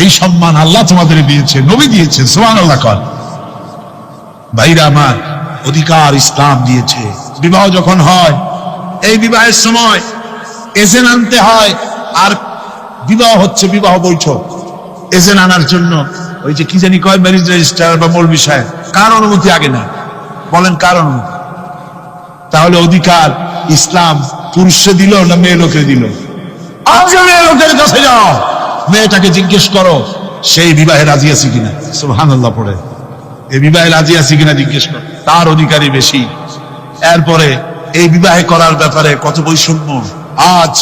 এই সম্মান আল্লাহ তোমাদের দিয়েছে, নবী দিয়েছে। সুবহানাল্লাহ। কর ভাইরা আমার, অধিকার ইসলাম দিয়েছে। বিবাহ যখন হয়, এই বিবাহের সময় এজেন্ট আনতে হয়। আর বিবাহ হচ্ছে বিবাহ বৈঠক। এজেন্ট আনার জন্য ওই যে কি জানি কয়, ম্যারেজ রেজিস্ট্রার বা মৌলবি সাহেব, কার অনুমতি আগে না? বলেন কার অনুমতি? তাহলে অধিকার ইসলাম পুরুষে দিল না মেয়ে লোকে দিল? আগে মেয়ে লোকের কাছে যাও, মেয়েটাকে জিজ্ঞেস করো সেই বিবাহে রাজি আছে কিনা। সুবহানাল্লাহ। পড়ে এই বিবাহে রাজি আছে কিনা জিজ্ঞেস করো। তার অধিকারী বেশি। এরপরে এই বিবাহে করার ব্যাপারে কত বৈষম্য। আজ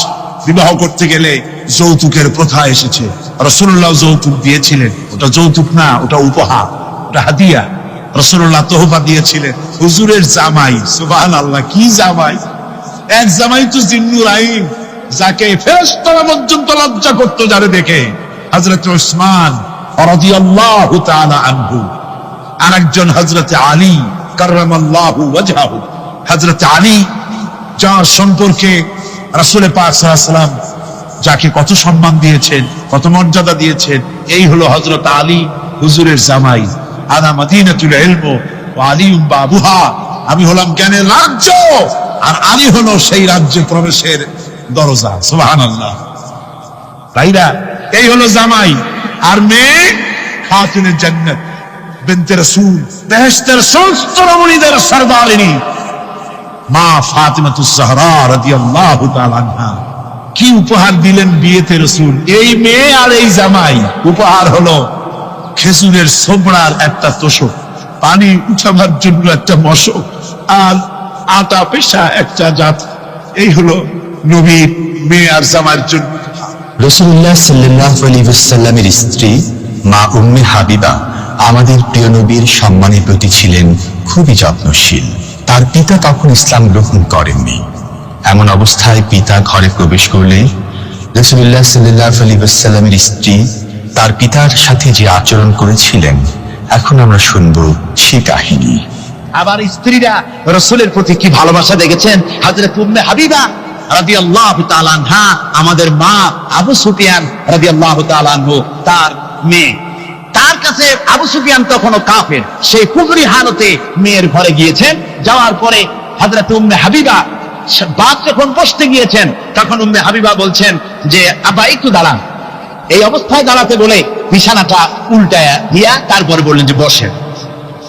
বিবাহ করতে গেলে যৌতুকের প্রথা এসেছে। রাসূলুল্লাহ যৌতুক দিয়েছিলেন, ওটা যৌতুক না, ওটা উপহার, ওটা হাদিয়া। রাসূলুল্লাহ তোহফা দিয়েছিলেন হুজুরের জামাই। সুবহানাল্লাহ, কি জামাই! এক জামাই তো জিন্নুর আইন, যাকে ফেরেশতারা পর্যন্ত লজ্জা করতো যারে দেখে, হযরত উসমান রাদিয়াল্লাহু তাআলা আনহু। আরেকজন হযরত আলী কাররামাল্লাহু ওয়াজহাহু। হযরত আলী, যার সম্পর্কে রাসূল পাক সাল্লাল্লাহু আলাইহি ওয়াসাল্লাম যাকে কত সম্মান দিয়েছেন, কত মর্যাদা দিয়েছেন, এই হলো হযরত আলী হুজুরের জামাই। আনা মদিনাতুল ইলম ওয়া আলিউম বাবুহা, আমি হলাম জ্ঞানের রাজ্য, আর আলী হলো সেই রাজ্যে প্রবেশের দরজা। সুবহানাল্লাহ। ভাইরা, এই হলো জামাই। আর মেয়ে খাতুনে জান্নাত বিনতে রাসূল, বেহেশতের সমস্ত রমণীদের সরদারিনী মা ফাতিমাতুজ জাহরা রাদিয়াল্লাহু তাআলা আনহা। কি উপহার দিলেন বিয়েতে রাসূল! এই মেয়ে আর এই জামাই। উপহার হলো খেজুরের ছোবড়ার একটা তোষক, পানি উঠাবার জন্য একটা মশক, আর আটা পেশা একটা জাত। এই হলো নবীর মেয়ে আর জামাইয়ের জন্য।
রাসূলুল্লাহ সাল্লাল্লাহু আলাইহি ওয়াসাল্লামের স্ত্রী মা উম্মে হাবিবা আমাদের প্রিয় নবীর সম্মানের প্রতি ছিলেন খুবই যত্নশীল। তার পিতা তখন ইসলাম গ্রহণ করেননি। এমন অবস্থায় পিতা ঘরে প্রবেশ করলে রাসূলুল্লাহ সাল্লাল্লাহু আলাইহি ওয়াসাল্লামের স্ত্রী তার পিতার সাথে যে আচরণ করেছিলেন, এখন আমরা শুনবো সে কাহিনী।
আবার স্ত্রীরা রাসূলের প্রতি কি ভালোবাসা দেখেছেন। হযরত উম্মে হাবিবা রাদিয়াল্লাহু তাআলা আনহা, আমাদের মা আবু সুফিয়ান রাদিয়াল্লাহু তাআলা আনহু, তার মেয়ে। তার কাছে আবু সুফিয়ান তখনও কাফের, সেই কুফরি হালতে মেয়ের ঘরে গিয়েছেন। যাওয়ার পরে হযরত উম্মে হাবিবা বাপ যখন বসতে গিয়েছেন, তখন উম্মে হাবিবা বলছেন যে আব্বা একটু দাঁড়ান। এই অবস্থায় দাঁড়াতে বলে বিছানাটা উল্টায়া দিয়া তারপরে বললেন যে বসেন।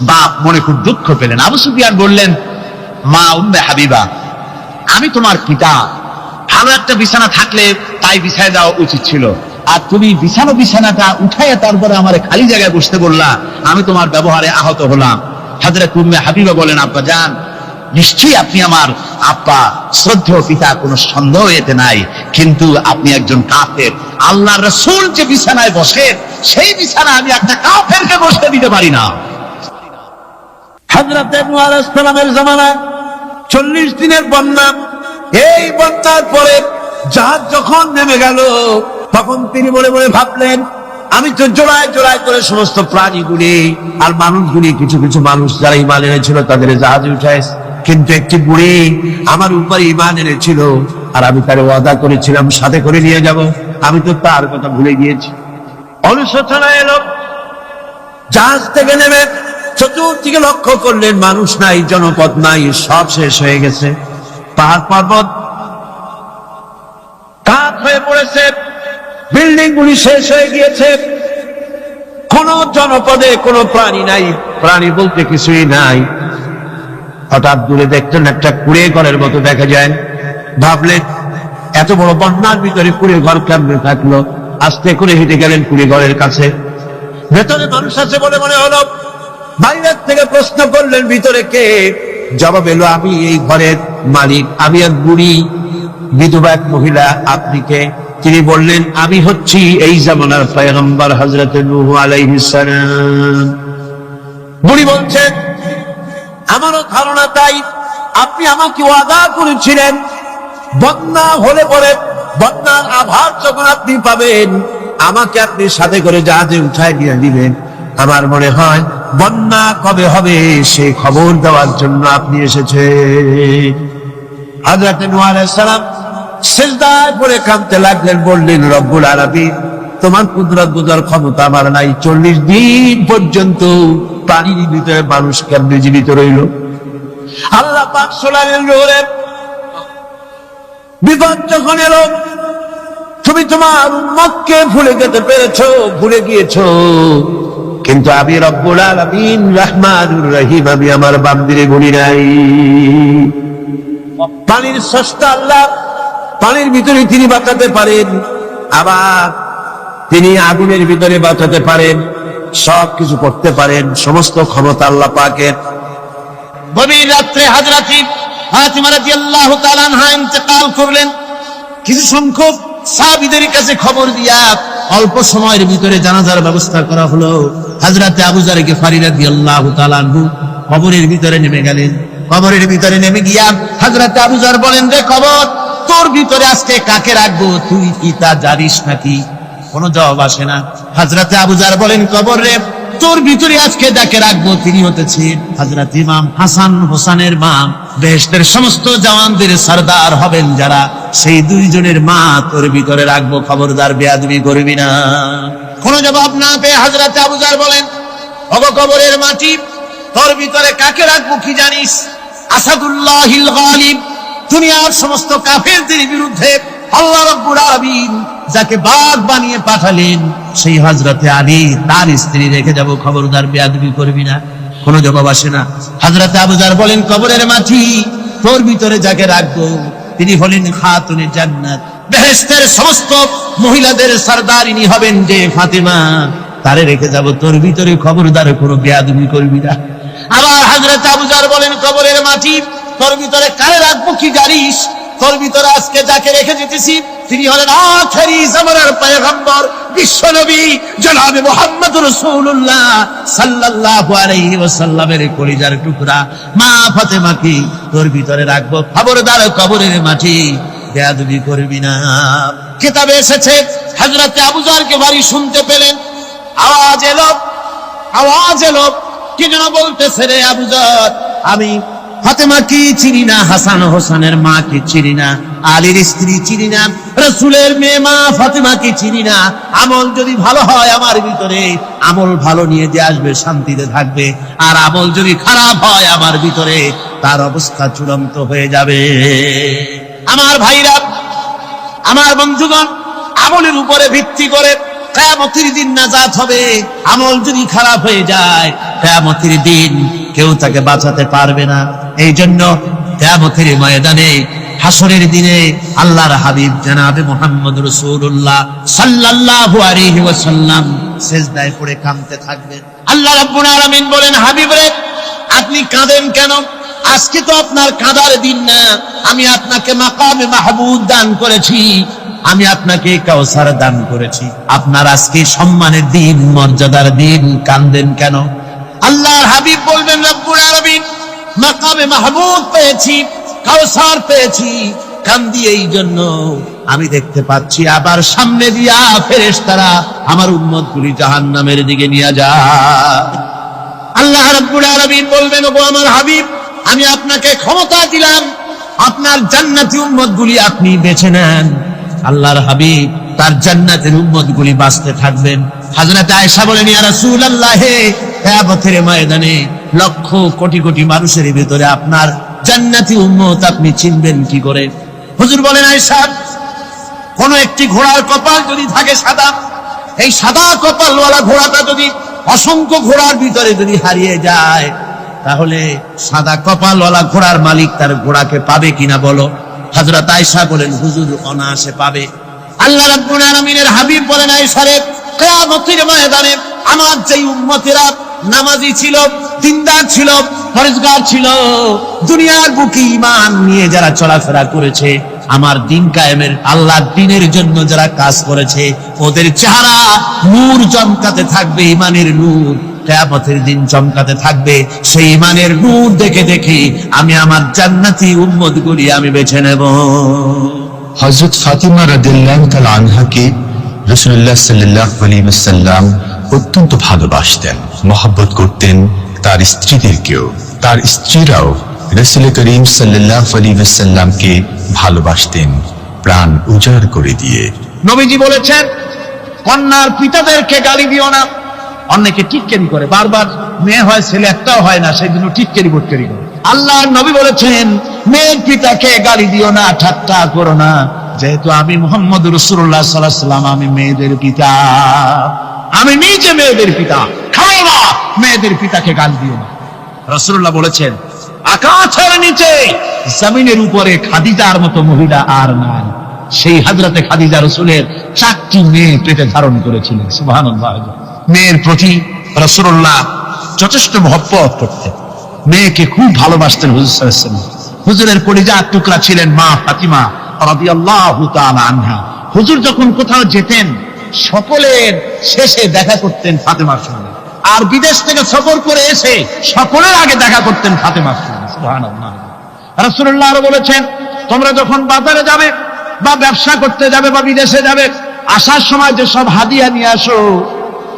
বাপ মনে খুব দুঃখ পেলেন। আবু সুফিয়ান বললেন, মা উম্মে হাবিবা, আমি তোমার পিতা, ভালো একটা বিছানা থাকলে তাই বিছায় দেওয়া উচিত ছিল, আর তুমি বিছানাটা উঠাইয়া তারপরে আমার খালি জায়গায় বসতে বললা, আমি তোমার ব্যবহারে আহত হলাম। হযরত উম্মে হাবিবা বলেন, আব্বা জান, নিশ্চয়ই আপনি আমার আব্বা, শ্রদ্ধেয় পিতা, কোনো সন্দেহ এতে নাই, কিন্তু আপনি একজন কাফের। আল্লাহর রাসূল যে বিছানায় বসে, সেই বিছানা আমি একটা কাফেরকে বসতে দিতে পারি না।
হযরত নূহ আলাইহিস সালামের জামানায় 40 দিনের বন্যা। এই বন্যার পরে জাহাজ যখন নেমে গেল, তখন তিনি মনে মনে ভাবলেন, আমি তো জোড়ায় জোড়ায় করে সমস্ত প্রাণীগুলি আর মানুষগুলি, কিছু কিছু মানুষ যারা ঈমান এনেছিল তাদের জাহাজে উঠায়, কিন্তু একটি বুড়ি আমার উপর ঈমান এনেছিল, আর আমি তার ওয়াদা করেছিলাম সাথে করে নিয়ে যাব, আমি তো তার কথা ভুলে গিয়েছি। অনুশোচনা এলো। জাহাজ থেকে নেমে চতুর্দিকে লক্ষ্য করলেন, মানুষ নাই, জনপদ নাই, সব শেষ হয়ে গেছে। পাহাড় পর্বত কাঠ হয়ে পড়েছে, বিল্ডিং গুলি শেষ হয়ে গিয়েছে, কোন জনপদে কোনো প্রাণী নাই, প্রাণী বলতে কিছুই নাই। হঠাৎ দূরে দেখলেন একটা কুড়ে ঘরের মতো দেখা যায়। ভাবলেন, এত বড় বন্যার ভিতরে কুড়ে ঘর কেমনে থাকলো? আস্তে করে হেঁটে গেলেন কুড়ে ঘরের কাছে। ভেতরে মানুষ আছে বলে মনে হলো। বাইরের থেকে প্রশ্ন করলেন, ভিতরে কে? জবাব এলো, আমি এই ঘরের মালিক, আমি এক বুড়ি বিধবা এক মহিলা। আপনি কে? তিনি বললেন, আমি হচ্ছি এই জামানার পয়গম্বর হযরত নূহ আলাইহিস সালাম। বুড়ি বলছেন, আমারও ধারণা তাই। আপনি আমাকে ওয়াদা করেছিলেন বন্যা হলে পরে, বন্যার আভার যখন আপনি পাবেন, আমাকে আপনি সাথে করে জাহাজে উঠায় নিয়ে দিবেন। আমার মনে হয় বন্যা কবে হবে সেই খবর দেওয়ার জন্য আপনি এসেছেন। হযরত নূহ আলাইহিস সালাম সিজদায় পড়ে কাঁদতে লাগলেন, বললেন, রব্বুল আলামিন, তোমার কুদরত বোঝার ক্ষমতা আমার নাই। 40 দিন পর্যন্ত পানির ভিতরে মানুষ কেমনে জীবিত রইল? আল্লাহ পাক শোনালেন, জোরে বিপদ যখন এলো, তুমি তোমার উম্মতকে ভুলে যেতে পেরেছো, ভুলে গিয়েছো, কিন্তু আমি রব্বুল আলামিন রহমানুর রহিম, আমি আমার বান্দিরে ভুলি নাই। পানির স্রষ্টা আল্লাহ, পানির ভিতরে তিনি বাঁচাতে পারেন, আবার তিনি আগুনের ভিতরে বাঁচাতে পারেন, সবকিছু করতে পারেন, সমস্ত ক্ষমতা আল্লাহ পাকের।
গভীর রাত্রে হযরত ফাতিমা রাদিয়াল্লাহু তাআলা আনহা ইন্তেকাল করলেন। কিছু সংখ্যক সাহাবীদের কাছে খবর দিয়া অল্প সময়ের ভিতরে জানাজার ব্যবস্থা করা হলো। হযরত আবু যর গিফারী রাদিয়াল্লাহু তাআলা আনহু কবরের ভিতরে নেমে গেলেন। কবরের ভিতরে নেমে গিয়া হযরত আবু যর বলেন, রে কবর, তোর ভিতরে আজকে কাকে রাখবো, তুই কি তা জানিস নাকি? কোনো জবাব আসে না। হযরত আবু যর বলেন, কবর রে, তোর ভিতরে আজকে যাকে রাখবো তিনি হতেছেন হযরত ইমাম হাসান হোসেনের মা, বেহেশতের সমস্ত জওয়ানদের সরদার হবেন যারা, সেই দুইজনের মা তোর ভিতরে রাখবো, খবরদার বেয়াদবি করবি না। কোনো জবাব না পেয়ে হযরত আবু যর বলেন, ওগো কবরের মাটি, তোর ভিতরে কাকে রাখবো কি জানিস? আসাদুল্লাহিল গালিব, দুনিয়ার সমস্ত কাফেরদের বিরুদ্ধে আল্লাহ রাব্বুল আলামিন যাকে বাঘ বানিয়ে পাঠালেন সেই হযরতে আলী, তার স্ত্রী রেখে যাব, খবরদার বেয়াদবি করবি না। কোনো জবাব আসে না। হযরত আবু যর বলেন, কবরের মাটি, তোর ভিতরে যাকে রাখবো তিনি হলেন খাতুনে জান্নাত, বেহেশতের সমস্ত মহিলাদের সরদারিনী হবেন যে ফাতেমা, তারে রেখে যাব, তোর ভিতরে খবরদার কোনো বেয়াদবি করবি না। আবার হযরত আবু যর বলেন, কবরের মাটি, তোর ভিতরে কারে রাখবো কি জানিস? তোর ভিতরে আজকে যাকে রেখে যেতেছি তিনি হলেন আখেরি জামানার পয়গম্বর বিশ্বনবী জনাবে মুহাম্মদ রাসূলুল্লাহ সাল্লাল্লাহু আলাইহি ওয়াসাল্লামের কলিজার টুকরা মা ফাতেমাকে তোর ভিতরে রাখবো, খবরদার কবরের মাটি বেয়াদবি করবি না। কিতাবে এসেছে হযরত আবু যরকে বাড়ি শুনতে পেলেন, আওয়াজ এলো, কি যেন বলতেছে, রে আবু যর, আমি ফাতেমা কি চিনি না, হাসান হোসেনের মা কি চিনি না, আলীর স্ত্রী চিনি না, রাসূলের মেয়ে মা ফাতেমা কি চিনি না। আমল যদি ভালো হয় আমার ভিতরে, আমল ভালো নিয়ে যে আসবে শান্তিতে থাকবে, আর আমল যদি খারাপ হয় আমার ভিতরে, তার অবস্থা চূড়ান্ত হয়ে যাবে। আমার ভাইরা, আমার বন্ধুগণ, আমলের উপরে ভিত্তি করে কিয়ামতের দিন নাজাত হবে। আমল যদি খারাপ হয়ে যায় কিয়ামতের দিন কেউ তাকে বাঁচাতে পারবে না। এই জন্য কিয়ামতের ময়দানে, হাসরের দিনে আল্লাহর হাবিব জনাবে মুহাম্মদ রাসূলুল্লাহ সাল্লাল্লাহু আলাইহি ওয়াসাল্লাম সিজদায় পড়ে কাঁদতে থাকবেন। আল্লাহ রাব্বুল আলামিন বলেন, হাবিব রে, আপনি কাঁদেন কেন? আজকে তো আপনার কাঁদার দিন না, আমি আপনাকে মাকামে মাহমুদ দান করেছি, আমি আপনাকে কাউসার দান করেছি, আপনার আজকে সম্মানের দিন, মর্যাদার দিন, কাঁদেন কেন? আল্লাহর হাবিব বলবেন, রব্বুল আলামিন, মাকামে মাহমুদ পেয়েছি, কাউসার পেয়েছি, কান্দি এই জন্য আমি দেখতে পাচ্ছি আবার সামনে দিয়া ফেরেশতারা আমার উম্মতগুলি জাহান্নামের দিকে নিয়ে যায়। আল্লাহ রাব্বুল আলামিন বলবেন, ওগো আমার হাবিব, আমি আপনাকে ক্ষমতা দিলাম, আপনার জান্নাতি উম্মতগুলি আপনি বেছে নেন। আল্লাহর হাবিব তার জান্নাতের উম্মতগুলি বাঁচতে থাকবেন। হযরত আয়েশা বলেন, ইয়া রাসূলুল্লাহ, কিয়ামতের ময়দানে লক্ষ কোটি কোটি মানুষের ভিতরে আপনার জান্নাতি উম্মত আপনি চিনবেন কি করে? হুজুর বলেন, আয়েশা, কোন একটি ঘোড়ার কপাল যদি থাকে সাদা, এই সাদা কপালওয়ালা ঘোড়াটা যদি অসংখ্য ঘোড়ার ভিতরে যদি হারিয়ে যায়, তাহলে সাদা কপালওয়ালা ঘোড়ার মালিক তার ঘোড়াকে পাবে কিনা বলো? হযরত আয়েশা বলেন, হুজুর, অনায়াসে পাবে। আল্লাহ রাব্বুল আলামিনের হাবিব বলেন, আয়েশা রে, কিয়ামতের ময়দানে আমার যেই উম্মতেরা নামাজি ছিল, দিনদার ছিল, পরেজগার ছিল, দুনিয়ার বুকে ঈমান নিয়ে যারা চলাফেরা করেছে, আমার দিন কায়েমের, আল্লাহর দ্বীনের জন্য যারা কাজ করেছে, ওদের চেহারা নূর চমকাতে থাকবে, ঈমানের নূর কিয়ামতের দিন চমকাতে থাকবে। সেই ঈমানের নূর দেখে দেখে আমি আমার জান্নাতি উম্মতগুলি আমি বেছে নেব।
হযরত ফাতিমা রাদিয়াল্লাহু তাআলা আনহাকে রাসূলুল্লাহ সাল্লাল্লাহু আলাইহি ওয়াসাল্লাম অত্যন্ত ভালোবাসতেন, মহব্বত করতেন তার স্ত্রীদেরকেও। তার স্ত্রীরাও রাসূল করিম সাল্লাল্লাহু আলাইহি ওয়াসাল্লামকে ভালোবাসতেন প্রাণ উজাড় করে দিয়ে।
নবীজি বলেছেন, কন্যার পিতাদেরকে গালি দিও না। অনেকে টিটকারি করে, বারবার মেয়ে হয় ছেলে একটাও হয় না, সেই জন্য টিটকারি বটকারি করে। আল্লাহর নবী বলেছেন, মেয়ের পিতাকে গালি দিও না, ঠাট্টা করো না, যেহেতু আমি মুহাম্মদ রাসূলুল্লাহ সাল্লাল্লাহু আলাইহি ওয়াসাল্লাম, আমি মেয়েদের পিতা, আমি নিজে মেয়েদের পিতা, খাও না, মেয়েদের পিতাকে গালি দিও না। রাসূলুল্লাহ বলেছেন, আকাশের নিচে জমিনের উপরে খাদিজার মতো মহিলা আর নাই। সেই হযরতে খাদিজা রাসূলের 4টি মেয়ে পেটে ধারণ করেছিলেন। সুবহানাল্লাহ। মেয়ের প্রতি রাসূলুল্লাহ যথেষ্ট মহব্বত করতেন। মেয়েকে খুব ভালোবাসতেন হুজুর সাল্লাল্লাহু আলাইহি ওয়াসাল্লাম। হুজুরের কলিজার টুকরা ছিলেন মা ফাতিমা রাদিয়াল্লাহু তাআলা আনহা। হুজুর যখন কোথাও যেতেন সকলের শেষে দেখা করতেন ফাতেমার সঙ্গে, আর বিদেশ থেকে সফর করে এসে সকলের আগে দেখা করতেন ফাতেমার সঙ্গে। সুবহানাল্লাহ। রাসূলুল্লাহ আরো বলেছেন, তোমরা যখন বাজারে যাবে বা ব্যবসা করতে যাবে বা বিদেশে যাবে, আসার সময় যে সব হাদিয়া নিয়ে আসো।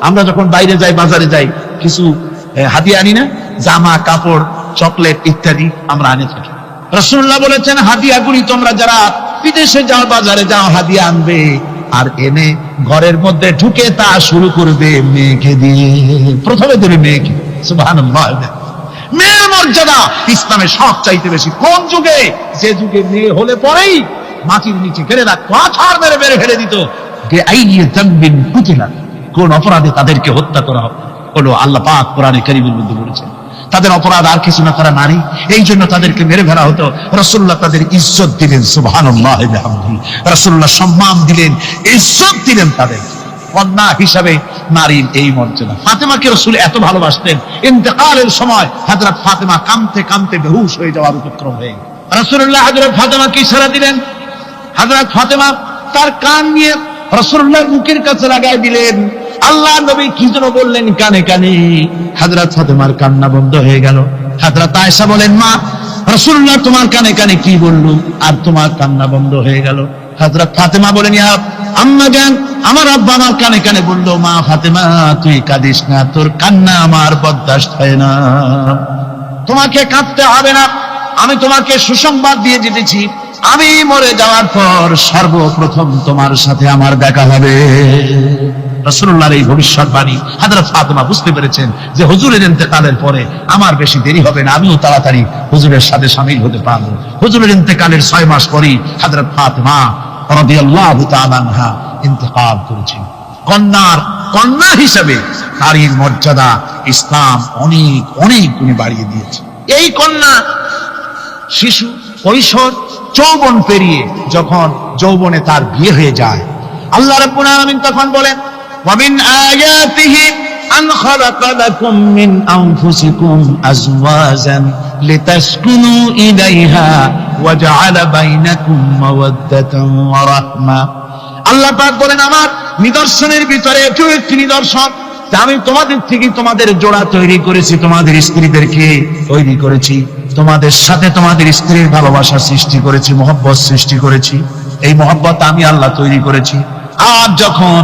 আমরা যখন বাইরে যাই, বাজারে যাই, কিছু হাদিয়া আনি না? জামা, কাপড়, চকলেট ইত্যাদি আমরা আনে থাকি। রাসূলুল্লাহ বলেছেন, হাদিয়াগুলি তোমরা যারা বিদেশে যাও, বাজারে যাও, হাদিয়া আনবে আর এনে ঘরের মধ্যে ঢুকে তা শুরু করবে মেয়েকে দিয়ে। প্রথমে দেবে মেয়েকে। সুবহানাল্লাহ। মেয়ের মর্যাদা ইসলামে সব চাইতে বেশি। কোন যুগে? যে যুগে মেয়ে হলে পরেই মাটির নিচে ঘেরে রাখতো, আছাড় মেরে মেরে ফেলে দিত। কোন অপরাধে তাদেরকে হত্যা করা হলো, আল্লাহ পাক কোরআনে কারীমের মধ্যে বলেছেন তাদের অপরাধ আর কিছু না, তারা নারী, এই জন্য তাদেরকে মেরে ফেলা হতো। রাসূলুল্লাহ তাদের ইজ্জত দিলেন। সুবহানাল্লাহ বিহামদিহি। রাসূলুল্লাহ সম্মান দিলেন, ইজ্জত দিলেন তাদের। কন্যা হিসাবে নারীর এই মর্যাদা। ফাতেমাকে রাসূল এত ভালোবাসতেন, ইন্তেকালের সময় হযরত ফাতেমা কাঁদতে কাঁদতে বেহুশ হয়ে যাওয়ার উপক্রম হয়ে গেল। রাসূলুল্লাহ হযরত ফাতেমাকে ইশারা দিলেন। হযরত ফাতেমা তার কান নিয়ে রাসূলুল্লাহর মুখের কাছে লাগায় দিলেন। আল্লাহ নবী কি যেন বললেন কানে কানে, হযরত ফাতেমার কান্না বন্ধ হয়ে গেল। হযরত আয়েশা বলেন, মা, রাসূলুল্লাহ তোমার কানে কানে কি বললো আর তোমার কান্না বন্ধ হয়ে গেল? হযরত ফাতেমা বলেন, ইয়া আম্মা জান, আমার আব্বা আমার কানে কানে বললো, মা ফাতেমা তুই কাঁদিস না, তোর কান্না আমার বরদাস্ত হয় না, তোমাকে কাঁদতে হবে না। আমি তোমাকে সুসংবাদ দিয়ে যেতেছি, আমি মরে যাওয়ার পর সর্বপ্রথম তোমার সাথে আমার দেখা হবে। রাসূলুল্লাহর এই ভবিষ্যৎবাণী হযরত ফাতেমা বুঝতে পেরেছেন যে হুজুরের ইন্তেকালের পরে আমার বেশি দেরি হবে না, আমিও তাড়াতাড়ি হুজুরের সাথে শামিল হতে পারবো। হুজুরের ইন্তেকালের 6 মাস পরেই হযরত ফাতেমা রাদিয়াল্লাহু তাআলা আনহা ইন্তেকাল করেছেন। কন্যা হিসেবে নারীর মর্যাদা ইসলাম অনেক অনেক গুণে বাড়িয়ে দিয়েছে। এই কন্যা শিশু, কৈশোর, যৌবন পেরিয়ে যখন যৌবনে তার বিয়ে হয়ে যায়, আল্লাহ রাব্বুল আলামিন তখন বলেন, ওয়া মিন আয়াতিহি আন খালাকা লাকুম মিন আনফুসিকুম আজওয়াজান লিতাসকুনু ইলাইহা ওয়া জাআলা বাইনাকুম মাওয়াদ্দাতান ওয়া রাহমা। আল্লাহ পাক বলেন, আমার নিদর্শনের ভিতরে একটি নিদর্শন, আমি তোমাদের থেকে তোমাদের জোড়া তৈরি করেছি, তোমাদের স্ত্রীদেরকে তৈরি করেছি, তোমাদের সাথে তোমাদের স্ত্রীর ভালোবাসা সৃষ্টি করেছি, মহব্বত সৃষ্টি করেছি। এই মহব্বত আমি আল্লাহ তৈরি করেছি। আর যখন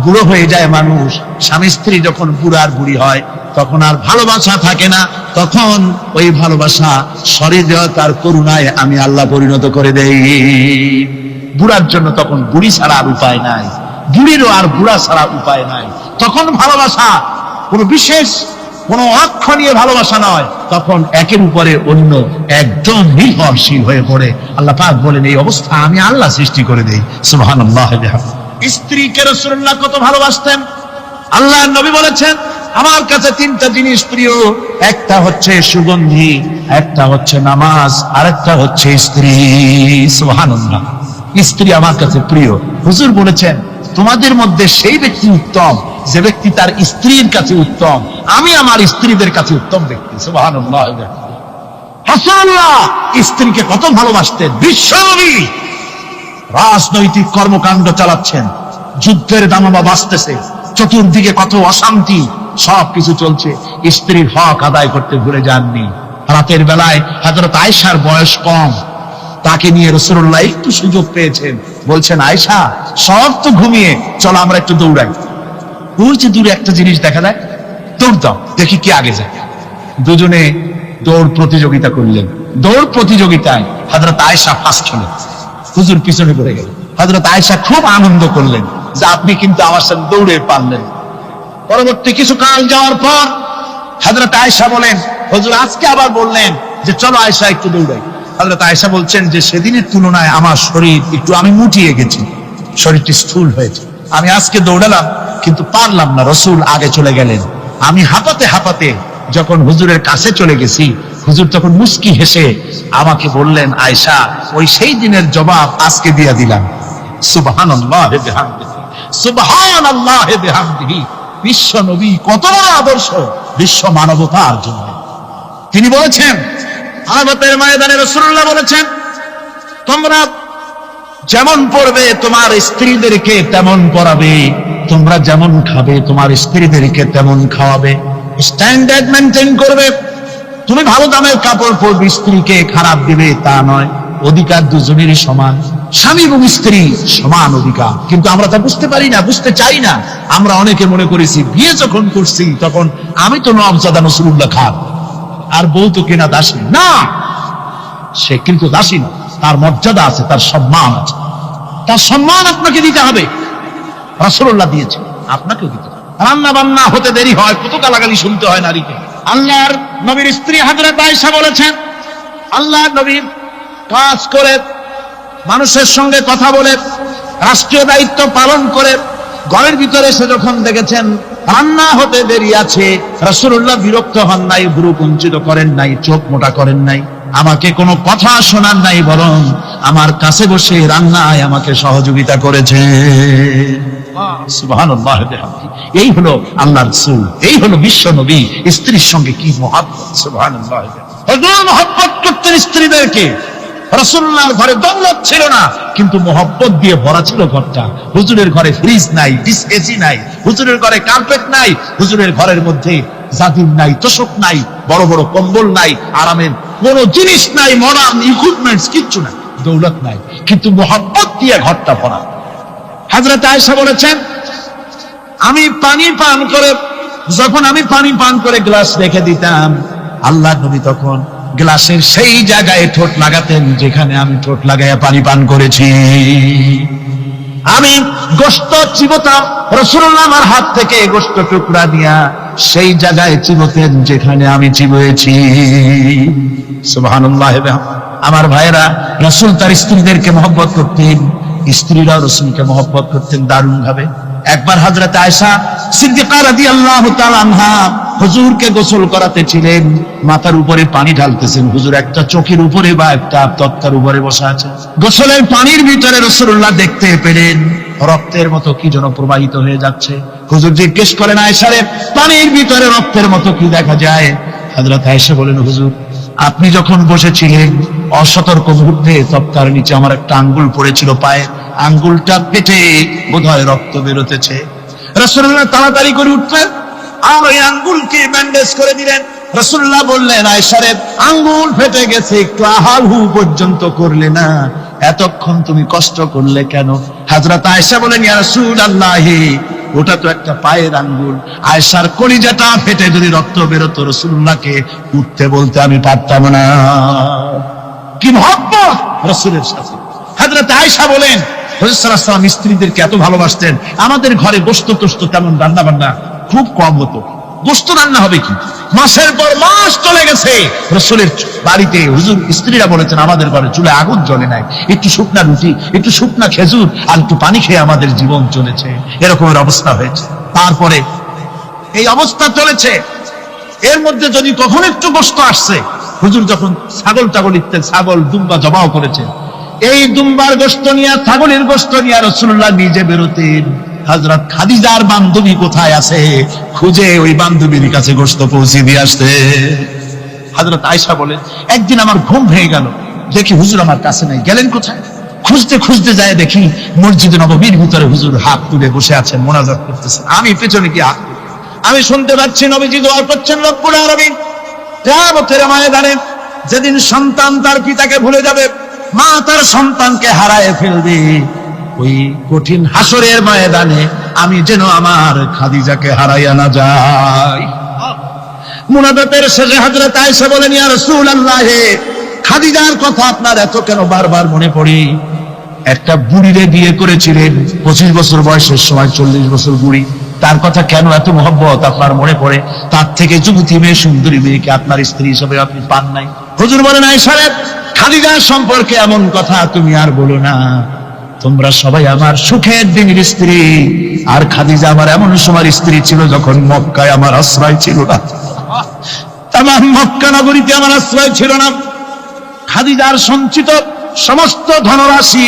বুড়ো হয়ে যায় মানুষ, স্বামী স্ত্রী যখন বুড়ার বুড়ি হয়, তখন আর ভালোবাসা থাকে না, তখন ওই ভালোবাসা সহৃদয়তার করুণায় আমি আল্লাহ পরিণত করে দেই। বুড়ার জন্য তখন বুড়ি ছাড়া আর উপায় নাই, বুড়িরও আর বুড়া ছাড়া উপায় নাই। তখন ভালোবাসা কোনো বিশেষ কোনো অক্ষ নিয়ে ভালোবাসা নয়, তখন একের উপরে অন্য একদম নির্ভরশীল হয়ে পড়ে। আল্লাহ পাক বলেন, এই অবস্থা আমি আল্লাহ সৃষ্টি করে দেই। সুবহানাল্লাহ। স্ত্রীকে রাসূলুল্লাহ কত ভালোবাসতেন। আল্লাহর নবী বলেছেন, আমার কাছে 3টা জিনিস প্রিয়, একটা হচ্ছে সুগন্ধি, একটা হচ্ছে নামাজ, আরেকটা হচ্ছে স্ত্রী। সুবহানাল্লাহ। স্ত্রী আমার কাছে প্রিয়। হুজুর বলেছেন, তোমাদের মধ্যে সেই ব্যক্তি উত্তম যে ব্যক্তি তার স্ত্রীর কাছে উত্তম। আমি আমার স্ত্রীদের কাছে উত্তম ব্যক্তি। সুবহানাল্লাহ। রাসূলুল্লাহ স্ত্রীকে কত ভালোবাসতেন। বিশ্বনবী রাজনৈতিক কর্মকাণ্ড চালাচ্ছেন, যুদ্ধের দামামা বাজতেছে, চতুর্দিকে কত অশান্তি, সবকিছু চলছে, স্ত্রীর হক আদায় করতে ভুলে যাননি। রাতের বেলায় হযরত আয়েশার বয়স কম, তাকে নিয়ে রাসূলুল্লাহ একটু সুযোগ পেয়েছেন, বলছেন, আয়েশা সব তো ঘুমিয়ে, চলো আমরা একটু দৌড়াই। ওই যে দূরে একটা জিনিস দেখা যায়, দৌড় দাও, দেখি কি আগে যায়। দুজনে দৌড় প্রতিযোগিতা করলেন। দৌড় প্রতিযোগিতায় হযরত আয়েশা ফার্স্ট হলেন, হুজুর পিছনে পড়ে গেল। হযরত আয়েশা খুব আনন্দ করলেন যে আপনি কিন্তু আমার সাথে দৌড়ে পারলেন। পরবর্তী কিছু কাল যাওয়ার পর হযরত আয়েশা বলেন, হুজুর আজকে আবার বললেন যে চলো আয়েশা একটু দৌড়াই। হযরত আয়েশা বলছেন যে সেদিনের তুলনায় আমার শরীর একটু, আমি মুটিয়ে গেছি, শরীরটি স্থূল হয়েছে, আমি আজকে দৌড়ালাম কিন্তু পারলাম না। রাসূল আগে চলে গেলেন, আমি হাঁপাতে হাঁপাতে যখন হুজুরের কাছে চলে গেছি, হুজুর তখন মুস্কি হেসে আমাকে বললেন, আয়েশা ওই সেই দিনের জবাব আজকে দিয়ে দিলাম। সুবহানাল্লাহ বিহামদিহি, সুবহানাল্লাহ বিহামদিহি। বিশ্ব নবী কত বড় আদর্শ বিশ্ব মানবতার জন্য। তিনি বলেছেন, আরাফাতের ময়দানে রাসূলুল্লাহ বলেছেন, তোমরা যেমন পড়বে তোমার স্ত্রীদেরকে তেমন পড়াবে, তোমরা যেমন খাবে তোমার স্ত্রীদেরকে তেমন খাওয়াবে, স্ট্যান্ডার্ড মেনটেন করবে। তুমি ভালো দামের কাপড় পরবে, স্ত্রীকে খারাপ দিবে তা নয়। অধিকার দুজনেরই সমান, স্বামী এবং স্ত্রী সমান অধিকার। কিন্তু আমরা তা বুঝতে পারি না, বুঝতে চাই না। আমরা অনেকে মনে করেছি বিয়ে যখন করছি তখন আমি তো নওয়াবজাদা নসরুল্লাহ খান আর বউ তো কিনা দাসী। না, সে কিন্তু দাসী না, তার মর্যাদা আছে, তার সম্মান আছে। তার সম্মান আপনাকে দিতে হবে। রাসূলুল্লাহ দিয়েছে, আপনাকেও দিতে হবে। রান্না বান্না হতে দেরি হয়, কত গালাগালি শুনতে হয় নারীকে। আল্লাহর নবীর স্ত্রী হযরত আয়েশা বলেছেন, আল্লাহর নবী কাজ করে, মানুষের সঙ্গে কথা বলে, রাষ্ট্রীয় দায়িত্ব পালন করে ঘরের ভিতরে এসে যখন দেখেছেন রান্না হতে দেরি আছে, রাসূলুল্লাহ বিরক্ত হন নাই, ভ্রু কুঞ্চিত করেন নাই, চোখ মোটা করেন নাই, আমাকে কোনো কথা শোনান নাই, বরং আমার কাছে বসে রান্নায় আমাকে সহযোগিতা করেছে। সুবহানাল্লাহ। এই হলো আল্লাহর রাসূল, এই হলো বিশ্ব নবী। স্ত্রীর সঙ্গে কি মহব্বত! সুবহানাল্লাহ। হুজুর মহব্বত করতেন স্ত্রীদেরকে। রাসূলুল্লাহর ঘরে দৌলত ছিল না, কিন্তু মহব্বত দিয়ে ভরা ছিল ঘরটা। হুজুরের ঘরে ফ্রিজ নাই, ডিস এসি নাই, হুজুরের ঘরে কার্পেট নাই, হুজুরের ঘরের মধ্যে জাদির নাই, তোশক নাই, বড় বড় কম্বল নাই, আরামের কোন জিনিস নাই, মডার্ন ইকুইপমেন্টস কিচ্ছু নাই, দৌলত নাই, কিন্তু মহব্বত দিয়ে ঘরটা ভরা। হযরত আয়েশা বলেছেন, আমি পানি পান করে, যখন আমি পানি পান করে গ্লাস রেখে দিতাম, আল্লাহর নবী তখন গ্লাসের সেই জায়গায় ঠোঁট লাগাতেন যেখানে আমি ঠোঁট লাগাইয়া পানি পান করেছি। আমি গোশত চিবোতাম, রাসূলুল্লাহ আমার হাত থেকে গোশত টুকরা দিয়া সেই জায়গায় চিবোতেন যেখানে আমি চিবুয়েছি। সুবহানাল্লাহ। আমার ভাইরা, রাসূল তার স্ত্রীদেরকে মহব্বত করতেন, স্ত্রীরাও রাসূলকে মহব্বত করতেন দারুণ ভাবে। একবার হযরত আয়েশা সিদ্দিকা রাদিয়াল্লাহু তাআলা আনহা হুজুরকে গোসল করাতে ছিলেন, মাথার উপরে পানি ঢালতেছেন, হুজুর একটা চোখের উপরে বা একটা তক্তার উপরে বসে আছে। গোসলের পানির ভিতরে রাসূলুল্লাহ দেখতে পেলেন রক্তের মতো কি যেন প্রবাহিত হয়ে যাচ্ছে। হুজুর জিজ্ঞেস করেন, আয়েশা রে, পানির ভিতরে রক্তের মতো কি দেখা যায়? হযরত আয়েশা বলেন, হুজুর আপনি যখন বসেছিলেন অসতর্ক মুহূর্তে তক্তার নিচে আমার একটা আঙ্গুল পড়েছিল, পায়ে আঙ্গুলটা পেটে বোধহয় রক্ত বেরোতেছে। রাসূলুল্লাহ তাড়াতাড়ি করে উঠলেন আর ওই আঙ্গুলকে ব্যান্ডেজ করে দিলেন। রাসূলুল্লাহ বললেন, আয়েশা রে, আঙ্গুল ফেটে গেছে, একটু আহাহু পর্যন্ত করলে না, এতক্ষণ তুমি কষ্ট করলে কেন? হযরত আয়েশা বলেন, ইয়া রাসূলুল্লাহ, ওটা তো একটা পায়ের আঙ্গুল। আয়েশার কলিজাটা ফেটে যদি রক্ত বেরোতো, রাসূলুল্লাহকে উঠতে বলতে আমি পারতাম না। কি মহব্বত রাসূলের সাথে! হযরত আয়েশা বলেন, হুজুর সাল্লাল্লাহু আলাইহি ওয়াসাল্লাম স্ত্রীদেরকে এত ভালোবাসতেন, আমাদের ঘরে গোশত টোস্ত তেমন রান্না বান্না খুব কম হতো। গোশত রান্না হবে কি, মাসের পর মাস চলে গেছে রাসূলের বাড়িতে, হুজুর স্ত্রীরা বলেছেন আমাদের ঘরে চুলায় আগুন জ্বলে নাই, একটু শুকনা রুটি, একটু শুকনা খেজুর আর একটু পানি খেয়ে আমাদের জীবন চলেছে। এরকমের অবস্থা হয়েছে। তারপরে এই অবস্থা চলেছে, এর মধ্যে যদি কখন একটু গোশত আসছে, হুজুর যখন ছাগল টাগল ইত্যাদি ছাগল দুম্বা জবাও করেছে, এই দুম্বার গোশত নিয়ে, ছাগলের গোশত নিয়ে রাসূলুল্লাহ নিজে বেরোতেন। হযরত খাদিজার বান্ধবী কোথায় আছে খুঁজে ওই বান্ধবীর কাছে গোশত পৌঁছে দিয়ে আসতে। হযরত আয়েশা বলেন, একদিন আমার ঘুম ভেঙে গেল, দেখি হুজুর আমার কাছে নাই, গেলেন কোথায়? খুঁজতে খুঁজতে যায় দেখি মসজিদে নববীর ভিতরে হুজুর হাত তুলে বসে আছেন, মোনাজাত করতেছেন। আমি পেছনে কি হাত, আমি শুনতে পাচ্ছি নবীজি দোয়া করছেন রব্বুল আলামিন, কিয়ামতের ময়দানে যেদিন সন্তান তার পিতাকে ভুলে যাবে, মা তার সন্তানকে হারায় ফেলবে, ওই কঠিন হাসরের ময়দানে আমি যেন আমার খাদিজাকে হারাইয়া না যাই। মুনাজাতের শেষে হযরত আয়েশা বলেন, ইয়া রাসূলুল্লাহ, খাদিজার কথা আপনার এত কেন বারবার মনে পড়ে? একটা বুড়িরে বিয়ে করেছিলেন 25 বছর বয়সের সময়, 40 বছর বুড়ি, তার কথা কেন এত মহব্বত আপনার মনে পড়ে? তার থেকে যুবতী মেয়ে, সুন্দরী মেয়েকে আপনার স্ত্রী হিসেবে আপনি পান নাই। হুজুর বলেন, আয়েশা রে, খাদিজার সম্পর্কে এমন কথা তুমি আর বলো না, তোমরা সবাই আমার সুখের দিনের স্ত্রী, আর খাদিজা আমার এমন সময় স্ত্রী ছিল যখন মক্কায় আমার আশ্রয় ছিল না, তামাম মক্কা নগরীতে আমার আশ্রয় ছিল না। খাদিজার সঞ্চিত সমস্ত ধনরাশি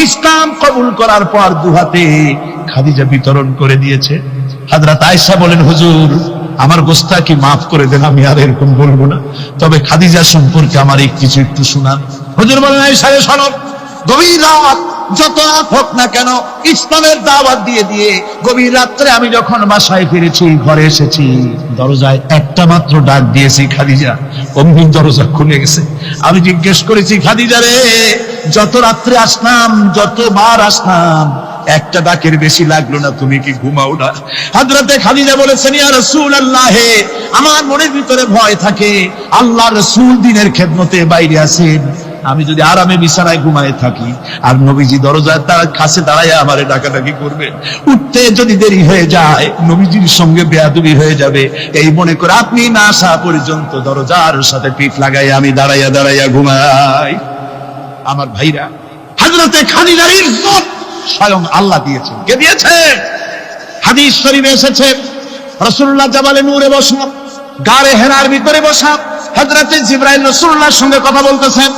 ইসলাম কবুল করার পর দুহাতে খাদিজা বিতরণ করে দিয়েছে। হযরত আয়েশা বলেন, হুজুর আমার গোস্তাকে মাফ করে দেন, আমি আর এরকম বলবো না। তবে খাদিজা সম্পর্কে আমার এই কিছু একটু শুনান। হুজুর বলেন, এই সাড়ে শোনো, গভীর রাত যত রাত হোক না কেন, ইসলামের দাওয়াত দিয়ে দিয়ে গভীর রাত্রে আমি যখন বাসায় ফিরেছি, ঘরে এসেছি, দরজায় একটা মাত্র ডাক দিয়েছি, খাদিজা। অমনি দরজা খুলে গেছে। আমি জিজ্ঞেস করেছি, খাদিজা রে, যত রাত্রে আসলাম, যতবার আসলাম, একটা ডাকের বেশি লাগলো না, তুমি কি ঘুমাও না? হযরতে খাদিজা বলেছেন, ইয়া রাসূলুল্লাহ, আমার মনের ভিতরে ভয় থাকে, আল্লাহ রাসূল দিনের খেদমতে বাইরে আছেন, আমি যদি আরামে বিছানায় ঘুমায় থাকি আর নবীজি দরজায় তার কাছে দাঁড়ায় আমারে ডাকাডাকি করবে, উঠতে যদি দেরি হয়ে যায় নবীজির সঙ্গে বেয়াদবি হয়ে যাবে, এই মনে করে আপনি না আসা পর্যন্ত দরজার সাথে পিঠ লাগাই আমি দাঁড়াইয়া দাঁড়াইয়া ঘুমাই। আমার ভাইরা, হযরতে খাদিজার ইজ্জত স্বয়ং আল্লাহ দিয়েছেন। কে দিয়েছে? হাদিস শরীফে এসেছে, রাসূলুল্লাহ জাবালে নূরে বসা, গারে হেরার ভিতরে বসা, হযরতে জিবরাইল রাসূলুল্লাহর সঙ্গে কথা বলতেছেন।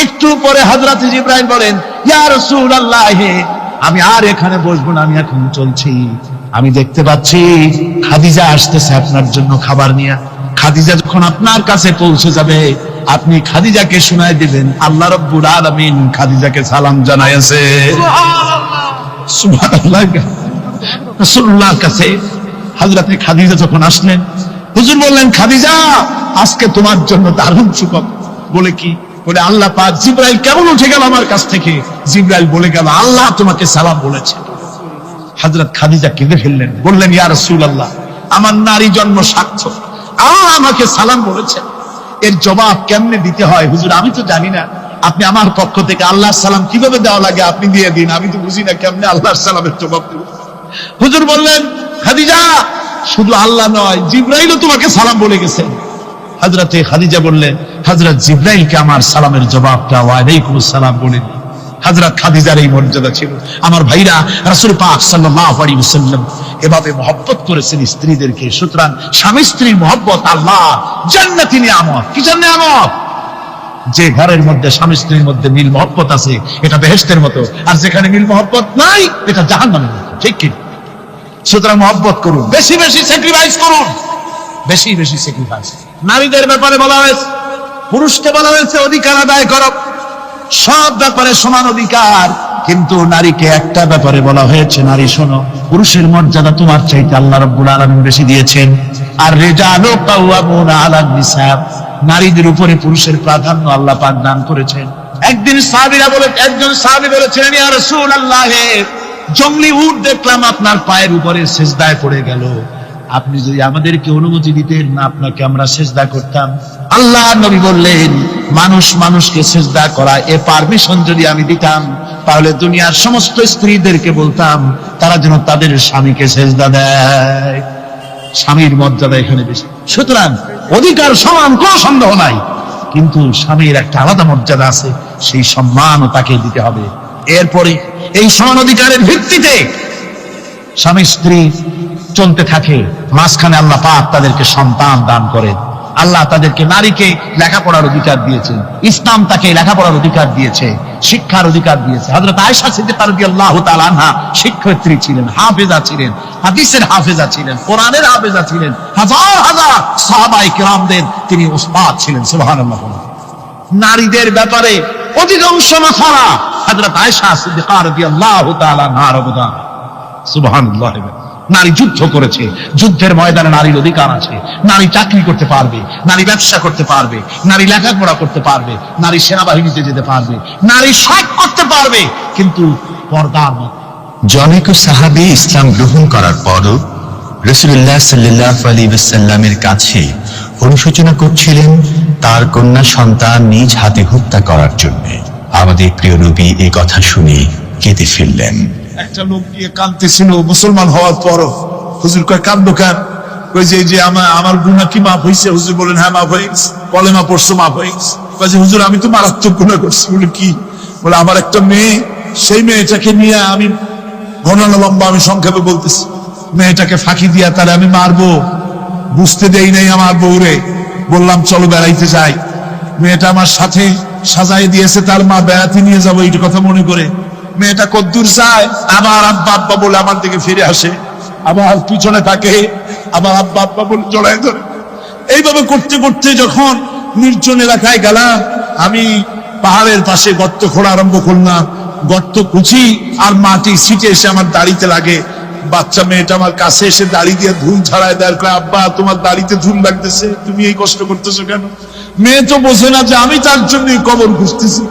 একটু পরে হযরতে জিবরাইল বলেন, ইয়া রাসূলুল্লাহ, আমি আর এখানে বসবো না, আমি এখন চলছি। আমি দেখতে পাচ্ছি খাদিজা আসতেছে আপনার জন্য খাবার নিয়ে। খাদিজা যখন আপনার কাছে পৌঁছে যাবে, আপনি খাদিজাকে শোনায় দিবেন আল্লাহ রাব্বুল আলামিন খাদিজাকে সালাম জানাইছে। সুবহানাল্লাহ। রাসূলুল্লাহর কাছে হযরতে খাদিজা যখন আসলেন, হুজুর বললেন, খাদিজা, আজকে তোমার জন্য দারুণ সুখবর। বলে কি? বলে, আল্লাহ পাক জিবরাইল কেমন উঠে গেল আমার কাছ থেকে, জিবরাইল বলে গেল আল্লাহ তোমাকে সালাম বলেছে। হযরত খাদিজা কেঁদে ফেললেন, বললেন, ইয়া রাসূলুল্লাহ, আমার নারী জন্ম সার্থক, আল্লাহ আমাকে সালাম বলেছে, এর জবাব কেমনে দিতে হয় হুজুর আমি তো জানি না, আপনি আমার পক্ষ থেকে আল্লাহর সালাম কিভাবে দেওয়া লাগে আপনি দিয়ে দিন, আমি তো বুঝি না কেমনে আল্লাহর সালামের জবাব দেব। হুজুর বললেন, খাদিজা, শুধু আল্লাহ নয়, জিবরাইলও তোমাকে সালাম বলে গেছেন। হযরতে খাদিজা বললেন, হযরত জিবরাইলকে আমার সালামের জবাবটা ওয়ালাইকুম আসসালাম বলে দিন। হযরত খাদিজার এই মর্যাদা ছিল। আমার ভাইরা, রাসূল পাক সাল্লাল্লাহু আলাইহি ওয়াসাল্লাম এভাবে মহব্বত করেছেন স্ত্রীদেরকে। সুতরাং স্বামী স্ত্রীর মহব্বত আল্লাহ জান্নাতি নিয়ামত। কি নিয়ামত? যে ঘরের মধ্যে স্বামী স্ত্রীর মধ্যে মিল মহব্বত আছে, এটা বেহেশতের মতো, আর যেখানে মিল মহব্বত নাই, এটা জাহান্নামের মতো। ঠিক কি? সুতরাং মহব্বত করুন, বেশি বেশি স্যাক্রিফাইস করুন, বেশি বেশি স্যাক্রিফাইস। নারীদের ব্যাপারে বলা হয়েছে, পুরুষকে বলা হয়েছে অধিকার আদায় করো, সব ব্যাপারে সমান অধিকার, কিন্তু নারীকে একটা ব্যাপারে বলা হয়েছে, নারী শোনো, পুরুষের মর্যাদা তোমার চাইতে আল্লাহ রাব্বুল আলামিন বেশি দিয়েছেন। আর রিজালু কাওয়ামুনা আলান নিসা, নারীদের উপরে পুরুষের প্রাধান্য আল্লাহ পাক দান করেছেন। একদিন সাহাবীরা বলে, একজন সাহাবী বলেছিলেন, ইয়া রাসূলুল্লাহ, জংলি উট দেখলাম আপনার পায়ের উপরে সিজদায় পড়ে গেল, আপনি যদি আমাদেরকে অনুমতি দিতেন না, আপনাকে আমরা সিজদা করতাম। আল্লাহ নবী বললেন, মানুষ মানুষকে সিজদা করা, এ পারমিশন যদি আমি দিতাম, তাহলে দুনিয়ার সমস্ত স্ত্রীদেরকে বলতাম তারা যেন তাদের স্বামীকে সিজদা দেয়। স্বামীর মর্যাদা এখানে বেশি। সুতরাং অধিকার সমান, কোনো সন্দেহ নাই, কিন্তু স্বামীর একটা আলাদা মর্যাদা আছে, সেই সম্মানও তাকে দিতে হবে। এরপরে এই সমান অধিকারের ভিত্তিতে স্বামী স্ত্রী চলতে থাকে, মাঝখানে আল্লাহ পাক তাদেরকে সন্তান দান করেন। আল্লাহ তাদেরকে, নারীকে লেখাপড়ার অধিকার দিয়েছেন, ইসলাম তাকে লেখাপড়ার অধিকার দিয়েছে, শিক্ষার অধিকার দিয়েছে। হযরত আয়েশা সিদ্দিকা রাদিয়াল্লাহু তাআলা আনহা শিক্ষয়িত্রী ছিলেন, হাফেজা ছিলেন, হাদিসের হাফেজা ছিলেন, কোরআনের হাফেজা ছিলেন, হাজার হাজার সাহাবায়ে কিরামদের তিনি উস্তাদ ছিলেন। সুবহানাল্লাহ। নারীদের ব্যাপারে অধিকাংশ মাসালা হযরত আয়েশা সিদ্দিকা রাদিয়াল্লাহু তাআলা আনহার অবদান। সুবহানাল্লাহ। নারী যুদ্ধ করেছে, যুদ্ধের ময়দানে নারীর অধিকার আছে। নারী চাকরি করতে পারবে, নারী ব্যবসা করতে পারবে, নারী লেখাপড়া করতে পারবে, নারী সেনাবাহিনীতে যেতে পারবে, নারী সব করতে পারবে, কিন্তু পর্দার মধ্যে।
জনৈক সাহাবী ইসলাম গ্রহণ করার পরও রাসূলুল্লাহ সাল্লাল্লাহু আলাইহি ওয়াসাল্লামের কাছে অনুশোচনা করছিলেন তার কন্যা সন্তান নিজ হাতে হত্যা করার জন্য। আমাদের প্রিয় নবী এই কথা শুনে কেঁদে ফেললেন।
একটা লোক গিয়ে কাঁদতেছিল মুসলমান হওয়ার পরও। হুজুর কয়, কাঁদো কেন? কই যে আমার গুনাহ কি মাফ হয়েছে? হুজুর বলেন, হ্যাঁ মাফ হয়ে গেছে। কলেমা পড়ছো, মাফ হয়ে গেছে। কয় যে হুজুর আমি তো মারাত্মক গুনাহ করছি। বলে কি? বলে আমার একটা মেয়ে, সেই মেয়েটাকে নিয়ে আমি ঘনানো লম্বা, আমি সংক্ষেপে বলতেছি, মেয়েটাকে ফাঁকি দিয়া তারে আমি মারবো, বুঝতে দেই নাই আমার বউরে। বললাম চলো বেড়াইতে যাই, মেয়েটা আমার সাথে সাজাই দিয়েছে, তার মা বেড়াতে নিয়ে যাবো এই কথা মনে করে। মেয়েটা কদ্দূর যায়, আবার আব্বা আব্বা বলে আমার দিকে ফিরে আসে, আবার পিছনে থাকে, আমার আব্বা আব্বা বলে জড়ায় ধরে। এইভাবে করতে করতে যখন নির্জন এলাকায় গেলাম, আমি পাহাড়ের পাশে গর্ত খোঁড়া আরম্ভ করলাম। গর্ত কুচি আর মাটি ছিটে এসে আমার দাড়িতে লাগে। বাচ্চা মেয়েটা আমার কাছে এসে দাড়ি দিয়ে ধুল ছাড়ায় দেয়, আব্বা তোমার দাড়িতে ধুল লাগতেছে, তুমি এই কষ্ট করতেছো কেন? মেয়ে তো বোঝে না যে আমি তার জন্য কবর খুঁজতেছি।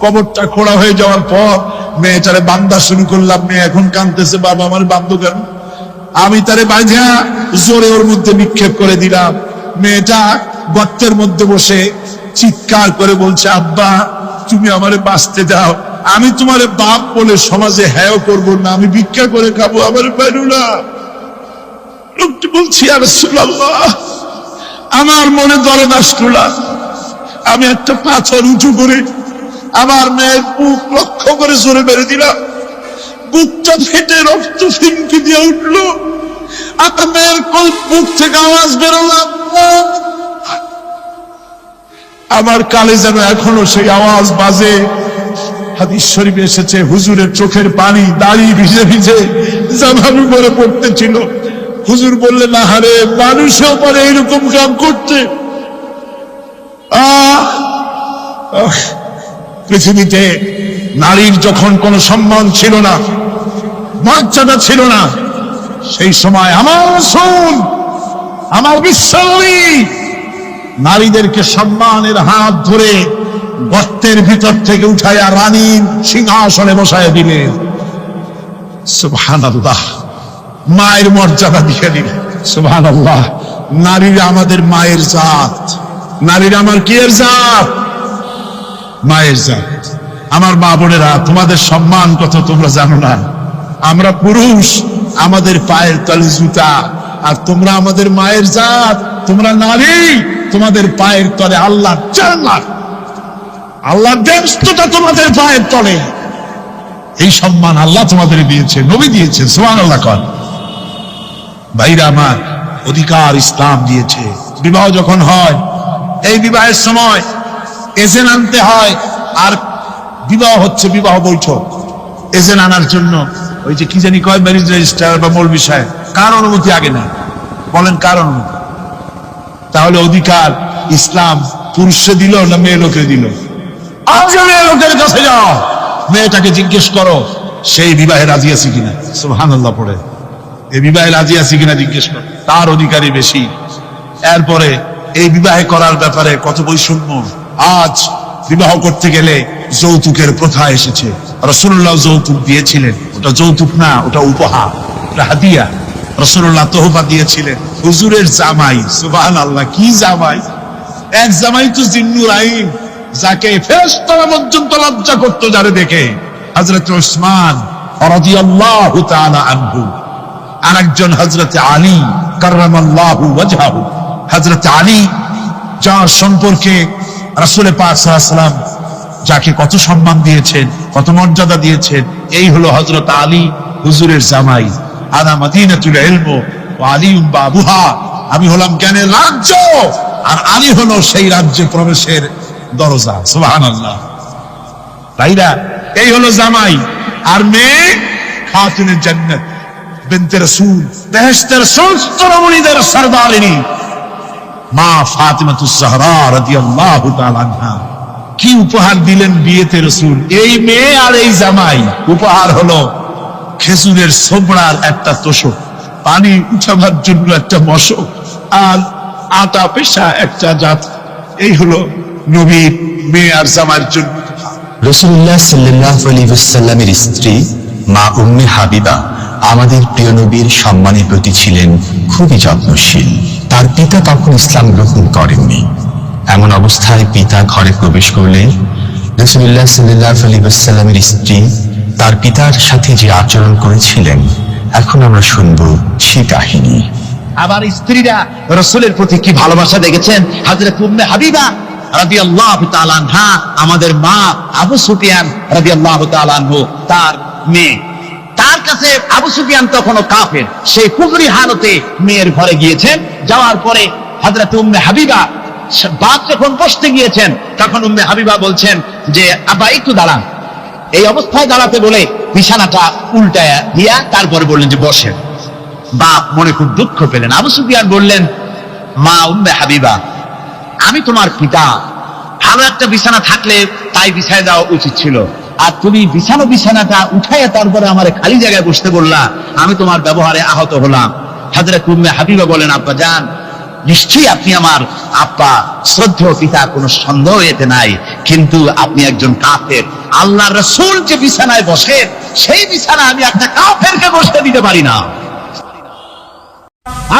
কবরটা খোঁড়া হয়ে যাওয়ার পর মেয়েটারে বান্ধা শুরু করলাম। মেয়ে এখন কাঁদতেছে, বাবা আমার বান্ধব কেন? আমি তারে বাঁধা জোরে ওর মধ্যে নিক্ষেপ করে দিলাম। মেয়েটা গর্তের মধ্যে বসে চিৎকার করে বলছে, আব্বা তুমি আমারে বাঁচতে দাও, আমি তোমারে বাপ বলে সমাজে হ্যাঁ করবো না, আমি ভিক্ষা করে খাবো, আমার পারু না। লোকটি বলছি, ইয়া রাসূলুল্লাহ, আমার মনে দরদ আসলো। আমি একটা পাথর উঁচু করে আমার মেয়ের বুক লক্ষ্য করে জোরে মেরে দিলাম। বুকটা ফেটে রক্ত ফিনকি দিয়ে উঠলো। আমার মেয়ের বুক থেকে আওয়াজ বেরোলাম। আমার কালে যেন এখনো সেই আওয়াজ বাজে। হাদিস শরীফে এসেছে, হুজুরের চোখের পানি দাড়ি ভিজে ভিজে জামার উপরে পড়তেছিল। হুজুর বললেন, আহারে মানুষও পারে এরকম কাম করতে। পৃথিবীতে নারীর যখন কোনো সম্মান ছিল না, মর্যাদা ছিল না, সেই সময় আমার রাসূল, আমার বিশ্বনবী নারীদেরকে সম্মানের হাত ধরে গর্তের ভিতর থেকে উঠাইয়া রানীর সিংহাসনে বসায় দিলেন। সুবহানাল্লাহ, মায়ের মর্যাদা দিয়ে দিলেন। সুবহানাল্লাহ, নারীরা আমাদের মায়ের জাত। নারীরা আমার কি এর জাত? মায়ের জাত। আমার মা বোনেরা, তোমাদের সম্মান কত তোমরা জানো না। আমরা পুরুষ, আমাদের পায়ের তলে জুতা, আর তোমরা আমাদের মায়ের জাত। তোমরা নারী, তোমাদের পায়ের তলে আল্লাহর জান্নাত, আল্লাহর দেবস্তটা তোমাদের পায়ের তলে। এই সম্মান আল্লাহ তোমাদের দিয়েছে, নবী দিয়েছে। সুবহানাল্লাহ কর ভাইরা আমার, অধিকার ইসলাম দিয়েছে। বিবাহ যখন হয়, এই বিবাহের সময় এজেন্ট আনতে হয়। আর বিবাহ হচ্ছে বিবাহ বৈঠক। এজেন্ট আনার জন্য ওই যে কি জানি কয়, ম্যারেজ রেজিস্ট্রার বা মৌলবি সাহেব, কার অনুমতি আগে না? বলেন কার অনুমতি? তাহলে অধিকার ইসলাম পুরুষে দিল না মেয়ে লোকে দিল? আগে মেয়ে লোকের কাছে যাও, মেয়েটাকে জিজ্ঞেস করো সেই বিবাহে রাজি আছে কিনা। সুবহানাল্লাহ পড়ে, এই বিবাহে রাজি আছে কিনা জিজ্ঞেস করো, তার অধিকারই বেশি। এরপরে এই বিবাহে করার ব্যাপারে কত বৈষম্য। আজ বিবাহ করতে গেলে যৌতুকের প্রথা এসেছে। রাসূলুল্লাহ যৌতুক দিয়েছিলেন, ওটা যৌতুক না, ওটা উপহার, ওটা হাদিয়া। রাসূলুল্লাহ তোহফা দিয়েছিলেন হুজুরের জামাই। সুবহানাল্লাহ, কি জামাই! এক জামাই তো জিন্নুর আইন, যাকে ফেরেশতারা পর্যন্ত লজ্জা করতো যারে দেখে, হযরত উসমান রাদিয়াল্লাহু তাআলা আনহু। আরেকজন হযরত আলী কাররামাল্লাহু ওয়াজহাহু। হযরত আলী, যার সম্পর্কে রাসূল পাক সাল্লাল্লাহু আলাইহি ওয়াসাল্লাম যাকে কত সম্মান দিয়েছেন, কত মর্যাদা দিয়েছেন, এই হলো হযরত আলী হুজুরের জামাই। আনা মাদিনাতুল ইলম ওয়া আলিউম বাবুহা, আমি হলাম জ্ঞানের রাজ্য, আর আলী হলো সেই রাজ্যে প্রবেশের দরজা। সুবহানাল্লাহ ভাইরা, এই হলো জামাই। আর মেয়ে খাতুনের জান্নাত, বিনতে রাসূল, বেহেশতের সমস্ত রমণীদের সরদারিনী মা ফাতিমাতুজ জাহরা রাদিয়াল্লাহু তাআলা আনহা। কি উপহার দিলেন বিয়েতে রাসূল! এই মেয়ে আর এই জামাই। উপহার হলো খেজুরের ছোবড়ার একটা তোষক, পানি উঠাবার জন্য একটা মশক, আর আটা পেশা একটা জাত। এই হলো নবীর মেয়ে আর জামাইয়ের জন্য।
রাসূলুল্লাহ সাল্লাল্লাহু আলাইহি ওয়াসাল্লামের স্ত্রী মা উম্মে হাবিবা আমাদের প্রিয় নবীর সম্মানের প্রতি ছিলেন খুবই যত্নশীল। তার পিতা তখন ইসলাম গ্রহণ করেননি। এমন অবস্থায় পিতা ঘরে প্রবেশ করলে রাসূলুল্লাহ সাল্লাল্লাহু আলাইহি ওয়াসাল্লামের স্ত্রী তার পিতার সাথে যে আচরণ করেছিলেন, এখন আমরা শুনবো সেই কাহিনী।
আবার স্ত্রীরা রাসূলের প্রতি কি ভালোবাসা দেখেছেন। হযরত উম্মে হাবিবা রাদিয়াল্লাহু তাআলা আনহা, আমাদের মা আবু সুফিয়ান রাদিয়াল্লাহু তাআলা আনহু, তার মেয়ে। তার কাছে আবু সুফিয়ান তখনও কাফের, সেই কুফরি হালতে মেয়ের ঘরে গিয়েছেন। যাওয়ার পরে হযরত উম্মে হাবিবা বাপ যখন বসতে গিয়েছেন, তখন উম্মে হাবিবা বলছেন যে আব্বা একটু দাঁড়ান। এই অবস্থায় দাঁড়াতে বলে বিছানাটা উল্টায়া দিয়া তারপরে বললেন যে বসেন। বাপ মনে খুব দুঃখ পেলেন। আবু সুফিয়ান বললেন, মা উম্মে হাবিবা, আমি তোমার পিতা, ভালো একটা বিছানা থাকলে তাই বিছায় দেওয়া উচিত ছিল, আর তুমি বিছানাটা উঠাইয়া তারপরে আমার খালি জায়গায় বসতে বললা, আমি তোমার ব্যবহারে আহত হলাম। হযরত উম্মে হাবিবা বলেন, আব্বা জান, নিশ্চয়ই আপনি আমার আব্বা, শ্রদ্ধেয় পিতা, কোনো সন্দেহ এতে নাই, কিন্তু আপনি একজন কাফের। আল্লাহর রাসূল যে বিছানায় বসেন, সেই বিছানা আমি একটা কাফেরকে বসতে দিতে পারি না।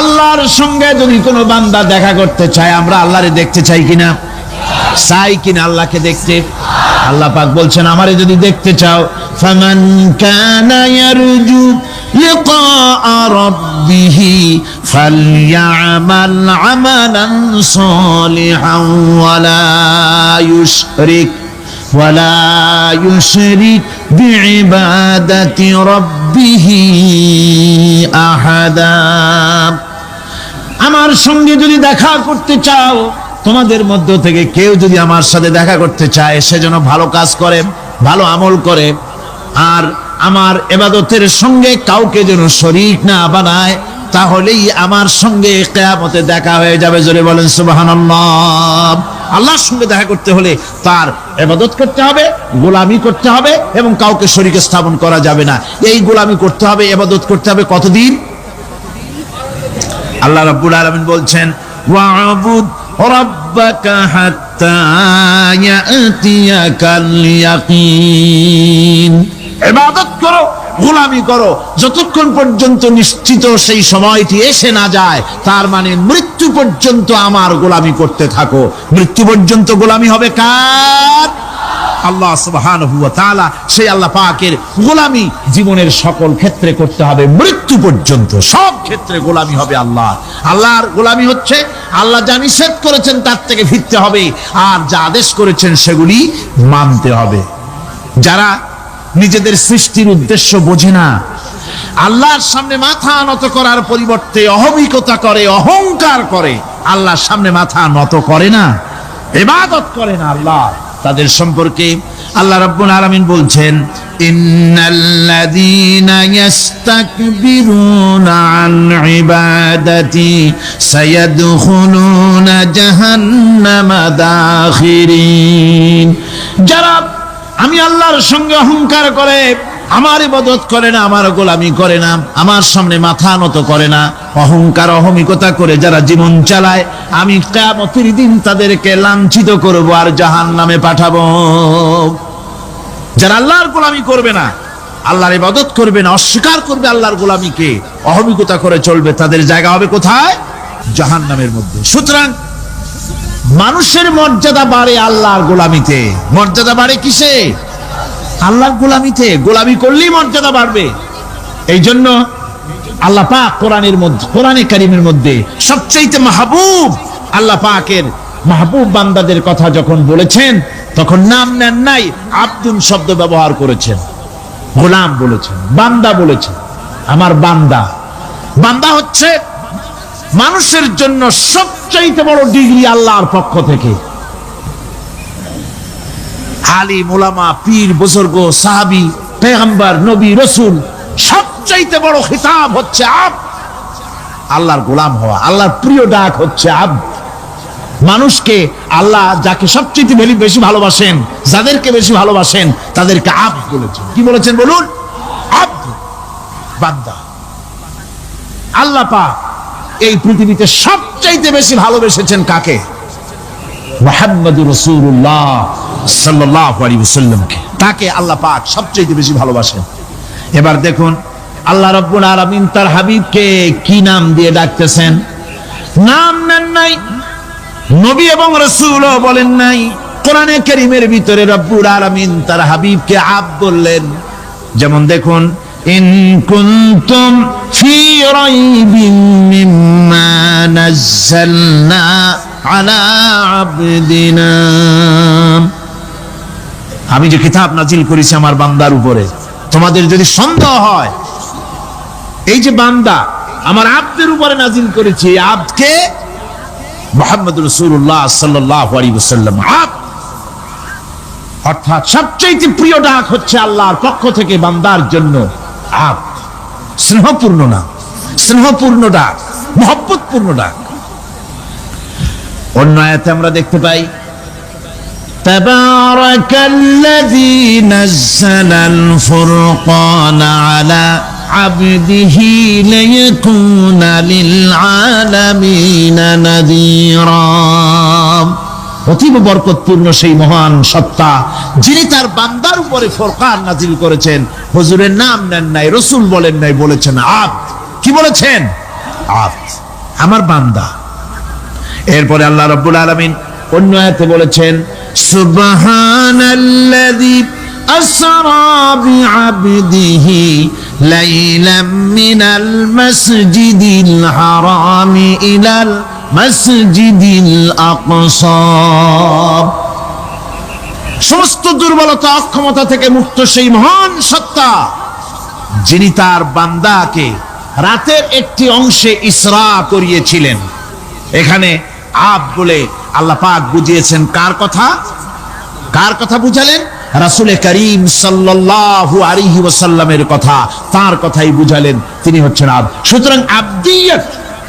আল্লাহর সঙ্গে যদি কোনো বান্দা দেখা করতে চায়, আমরা আল্লাহরে দেখতে চাই কিনা? চাই কিনা আল্লাহকে দেখতে? আল্লাহ পাক বলছেন, আমারে যদি দেখতে চাও, ফামান কানা ইয়ারজু লিকা রাব্বিহি ফালইআমাল আমালান সালিহান ওয়ালা ইউশরিক বিইবাদাতি রাব্বিহি আহাদা। আমার সঙ্গে যদি দেখা করতে চাও, তোমাদের মধ্য থেকে কেউ যদি আমার সাথে দেখা করতে চায়, সে যেন ভালো কাজ করে, ভালো আমল করে, আর আমার ইবাদতের সঙ্গে কাউকে যেন শরীক না বানায়, তাহলেই আমার সঙ্গে কিয়ামতে দেখা হয়ে যাবে। জোরে বলেন সুবহানাল্লাহ। আল্লাহর সঙ্গে দেখা করতে হলে তার ইবাদত করতে হবে, গোলামি করতে হবে, এবং কাউকে শরীক স্থাপন করা যাবে না। এই গোলামি করতে হবে, ইবাদত করতে হবে কতদিন? আল্লাহ রাব্বুল আলামিন বলছেন, ওয়া'বুদ রাব্বাকা হাত্তা ইয়াতিয়াকাল ইয়াকিন। ইবাদত করো, গোলামি করো, যতক্ষণ পর্যন্ত নিশ্চিত সেই সময়টি এসে না যায়, তার মানে মৃত্যু পর্যন্ত আমার গোলামি করতে থাকো। মৃত্যু পর্যন্ত গোলামি হবে কার? আল্লাহ সুবহানাহু ওয়া তাআলা। সেই আল্লাহ পাকের গোলামি জীবনের সকল ক্ষেত্রে করতে হবে, মৃত্যু পর্যন্ত সব ক্ষেত্রে গোলামি হবে আল্লাহ। আল্লাহর গোলামি হচ্ছে আল্লাহ যা নিষেধ করেছেন তার থেকে ফিরতে হবে, আর যা আদেশ করেছেন সেগুলি মানতে হবে। যারা নিজেদের সৃষ্টির উদ্দেশ্য বোঝে না, আল্লাহর সামনে মাথা নত করার পরিবর্তে অহমিকতা করে, অহংকার করে, আল্লাহর সামনে মাথা নত করে না, ইবাদত করে না আল্লাহ, তাদের সম্পর্কে আল্লাহ রাব্বুল আলামিন বলছেন, ইন্নাল্লাযীনা ইস্তাকবিরুনা আন ইবাদাতি সায়াদখুলুনা জাহান্নামা দাখিরিন। যারা আমি আল্লাহর সঙ্গে অহংকার করে, আমার ইবাদত করে না, আমার গোলামি করে না, আমার সামনে মাথা নত করে না, অহংকার অহমিকতা করে যারা জীবন চালায়, আমি কিয়ামতের দিন তাদেরকে লাঞ্ছিত করব আর জাহান্নামে পাঠাবো। যারা আল্লাহর গোলামি করবে না, আল্লাহর ইবাদত করবে না, অস্বীকার করবে আল্লাহর গোলামিকে, অহমিকতা করে চলবে, তাদের জায়গা হবে কোথায়? জাহান্নামের মধ্যে। সুতরাং মানুষের মর্যাদা বাড়ে আল্লাহর গোলামিতে। মর্যাদা বাড়ে কিসে? আল্লাহর গোলামিতে। গোলামি করলেই মর্যাদা বাড়বে। এই জন্য আল্লাহ পাক কোরআনের মধ্যে, কোরআনে কারীমের মধ্যে সবচেয়ে মাহবুব, আল্লাহ পাকের মাহবুব বান্দাদের কথা যখন বলেছেন, তখন নাম নেন নাই, আব্দুন শব্দ ব্যবহার করেছেন, গোলাম বলেছেন, বান্দা বলেছেন। আমার বান্দা। বান্দা হচ্ছে মানুষের জন্য সবচাইতে বড় ডিগ্রি আল্লাহর পক্ষ থেকে। আলিম, উলামা, পীর, বুজুর্গ, সাহাবী, পয়গম্বর, নবী, রাসূল, সবচাইতে বড় খিতাব হচ্ছে আব্দ। আল্লাহর গোলাম হওয়া, আল্লাহর প্রিয় ডাক হচ্ছে আব্দ। মানুষকে আল্লাহ যাকে সবচেয়ে বেশি ভালোবাসেন, যাদেরকে বেশি ভালোবাসেন, তাদেরকে আব্দ বলেছেন। কি বলেছেন বলুন? আব্দ, বান্দা। আল্লাহ পাক এই পৃথিবীতে সবচাইতে বেশি ভালোবেসেছেন কাকে? মুহাম্মদুর রাসূলুল্লাহ সাল্লাল্লাহু আলাইহি ওয়াসাল্লামকে। তাকে আল্লাহ পাক সবচাইতে বেশি ভালোবাসেন। এবার দেখুন আল্লাহ রাব্বুল আলামিন তার হাবিবকে কি নাম দিয়ে ডাকতেছেন? নাম নেন নাই, নবী এবং রাসূলও বলেন নাই। কোরআনে কারীমের ভিতরে রব্বুল আলামিন তার হাবিবকে আব্দ বললেন। যেমন দেখুন, ইন কুনতুম ফি রাইবিন মিম্মা নাযালনা আলা আবদিনা। আমি যে কিতাব নাজিল করেছি আমার বান্দার উপরে, তোমাদের যদি সন্দেহ হয়, এই যে বান্দা আমার আব্দের উপরে নাজিল করেছি, আব্দকে মুহাম্মদুর রাসূলুল্লাহ সাল্লাল্লাহু আলাইহি ওয়াসাল্লাম আব্দ, অর্থাৎ সবচেয়ে প্রিয় ডাক হচ্ছে আল্লাহর পক্ষ থেকে বান্দার জন্য আব্দ, স্নেহপূর্ণ নাম।
স্নেহপূর্ণ ডাক, মহব্বতপূর্ণ ডাক। অন্য আয়াতে আমরা দেখতে পাই তাবারাকাল্লাযী নাযালাল ফুরকানা আলা আবদিহি লিয়াকুনা লিল আলামিনা নাযীরা। অতীব বরকতপূর্ণ সেই মহান সত্তা যিনি তার বান্দার উপরে ফুরকান নাজিল করেছেন। হুজুরের নাম নেন নাই, রাসূল বলেন নাই, বলেছেন আব্দ। কি বলেছেন? আব্দ, আমার বান্দা। এরপরে আল্লাহ রাব্বুল আলামিন অন্য আয়াতে বলেছেন সুবহানাল্লাযী আসরা বিআবদিহি লাইলাম মিনাল মাসজিদিল হারামি ইলাল মাসজিদিল আকসা। সমস্ত দুর্বলতা অক্ষমতা থেকে মুক্ত সেই মহান সত্তা যিনি তার বান্দাকে রাতের একটি অংশে ইসরা করিয়েছিলেন। এখানে আব বলে আল্লাহ পাক বুঝিয়েছেন কার কথা? কার কথা বুঝালেন? রাসূল করিম সাল্লাল্লাহু আলাইহি ওয়াসাল্লামের কথা, তার কথাই বুঝালেন। তিনি হচ্ছেন আব। সুতরাং আবদিয়ত,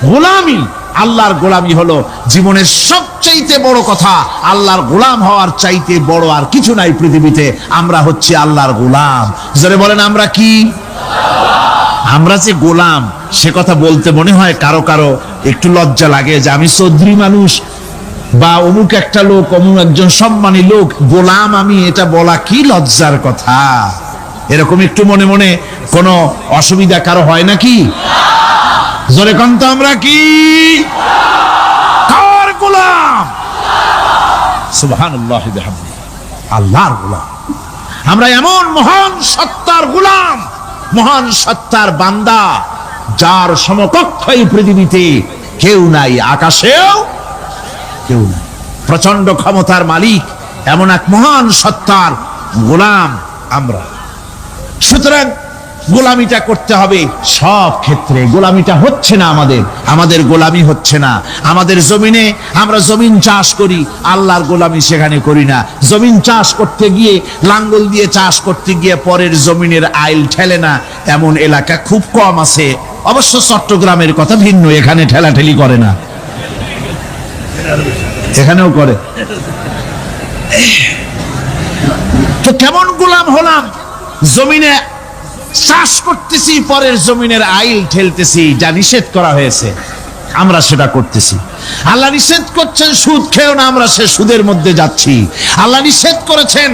গোলামি, আল্লাহর গোলামি হলো জীবনের সবচাইতে বড় কথা। আল্লাহর গোলাম হওয়ার চাইতে বড় আর কিছু নাই পৃথিবীতে। আমরা হচ্ছে আল্লাহর গোলাম। জোরে বলেন আমরা কি? আমরা যে গোলাম, সে কথা বলতে মনে হয় কারো কারো একটু লজ্জা লাগে যে আমি চৌধুরী মানুষ বা অমুক একটা লোক, অমুক একজন সম্মানী লোক, গোলাম আমি, এটা বলা কি লজ্জার কথা। এরকম একটু মনে মনে কোনো অসুবিধা কারো হয় নাকি? জোরে কোন তো আমরা কি? কার গোলাম? সুবহানাল্লাহি বিহামদিহি, আল্লাহর গোলাম। আমরা এমন মহান সত্তার গোলাম, মহান সত্তার বান্দা যার সমকক্ষ এই পৃথিবীতে কেউ নাই, আকাশেও কেউ নাই। প্রচন্ড ক্ষমতার মালিক এমন এক মহান সত্তার গোলাম আমরা। সুতরাং গোলামিটা করতে হবে সব ক্ষেত্রে। গোলামিটা হচ্ছে না আমাদের গোলামি হচ্ছে না। আমাদের জমিনে আমরা জমিন চাষ করি, আল্লাহর গোলামি সেখানে করি না। জমিন চাষ করতে গিয়ে, লাঙ্গল দিয়ে চাষ করতে গিয়ে পরের জমিনের আইল ঠেলে না, এমন এলাকা খুব কম আছে। অবশ্য চট্টগ্রামের কথা ভিন্ন, এখানে ঠেলাঠেলি করে না, এখানেও করে। তো কেমন গোলাম হলাম? জমিনে চাষ করতেছি, পরের জমিনের আইল ঠেলতেছি, যা নিষেধ করা হয়েছে আমরা সেটা করতেছি। আল্লাহ নিষেধ করছেন সুদ খেও না, আমরা সে সুদের মধ্যে যাচ্ছি। আল্লাহ নিষেধ করেছেন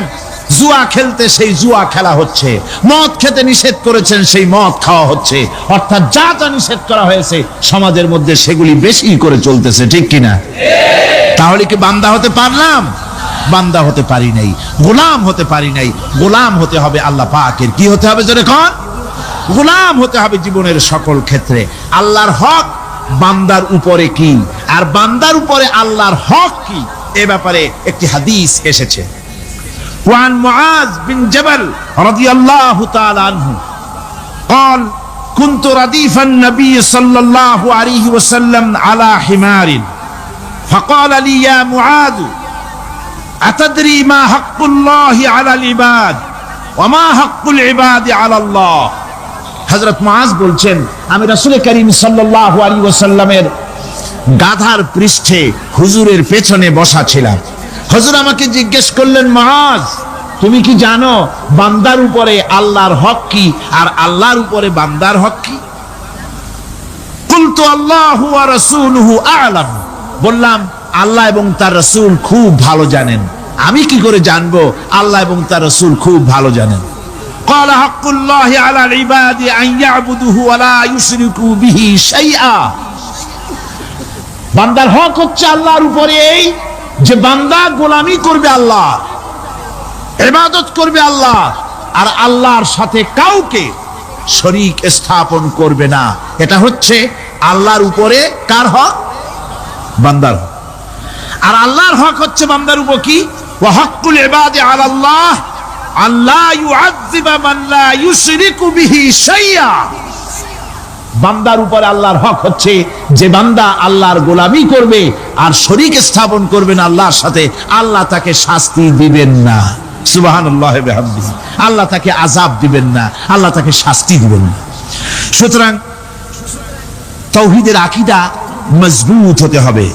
জুয়া খেলতে, সেই জুয়া খেলা হচ্ছে। মদ খেতে নিষেধ করেছেন, সেই মদ খাওয়া হচ্ছে। অর্থাৎ যা যা নিষেধ করা হয়েছে সমাজের মধ্যে সেগুলি বেশি করে চলতেছে, ঠিক কিনা? তাহলে কি বান্দা হতে পারলাম? বান্দা হতে পারি নাই, গোলাম হতে পারি নাই। গোলাম হতে হবে আল্লাহ পাকের। কি হতে হবে জোরে কোন? গোলাম হতে হবে জীবনের সকল ক্ষেত্রে। আল্লাহর হক বান্দার উপরে কি, আর বান্দার উপরে আল্লাহর হক কি, এ ব্যাপারে একটি হাদিস এসেছে। ওয়ান মুআজ বিন জাবাল রাদিয়াল্লাহু তাআলা আনহু قال كنت رديف النبي صلى الله عليه وسلم على حمار فقال لي يا معاذ أتدري ما حق الله على العباد وما حق العباد على الله। হযরত মুআজ বলছেন, আমি রাসূল করিম সাল্লাল্লাহু আলাইহি ওয়াসাল্লামের গাধার পৃষ্ঠে হুজুরের পেছনে বসা ছিলাম। হুজুর আমাকে জিজ্ঞেস করলেন, মুআজ তুমি কি জানো বান্দার উপরে আল্লাহর হক কি আর আল্লাহর উপরে বান্দার হক কি? কুলতু আল্লাহু ওয়া রাসূলুহু আ'লাম। বললাম আল্লাহ এবং তার রাসূল খুব ভালো জানেন। আমি কি করে জানবো? আল্লাহ এবং তার রাসূল খুব ভালো জানেন। قال حق الله على العباد أن يعبدوه ولا يشركوا به شيئا। বান্দার হক হচ্ছে আল্লাহর উপরে এই যে বান্দা গোলামি করবে আল্লাহ, ইবাদত করবে আল্লাহ, আর আল্লাহর সাথে কাউকে শরীক স্থাপন করবে না। এটা হচ্ছে আল্লাহর উপরে কার হক? বান্দার হক। আর আল্লাহর হক হচ্ছে বান্দার উপর কি? ওয়া হাক্কুল ইবাদি আলাল্লাহ আল্লাহ ইউআযযিবা মান লা ইউশরিকু বিহি শাইআ। বান্দার উপরে আল্লাহর হক হচ্ছে যে বান্দা আল্লাহর গোলামি করবে আর শরীক স্থাপন করবে না আল্লাহর সাথে, আল্লাহ তাকে শাস্তি দিবেন না। সুবহানাল্লাহি বিহামদিহি। আল্লাহ তাকে আযাব দিবেন না, আল্লাহ তাকে শাস্তি দিবেন না। সুতরাং তাওহীদের আকীদা মজবুত হতে হবে।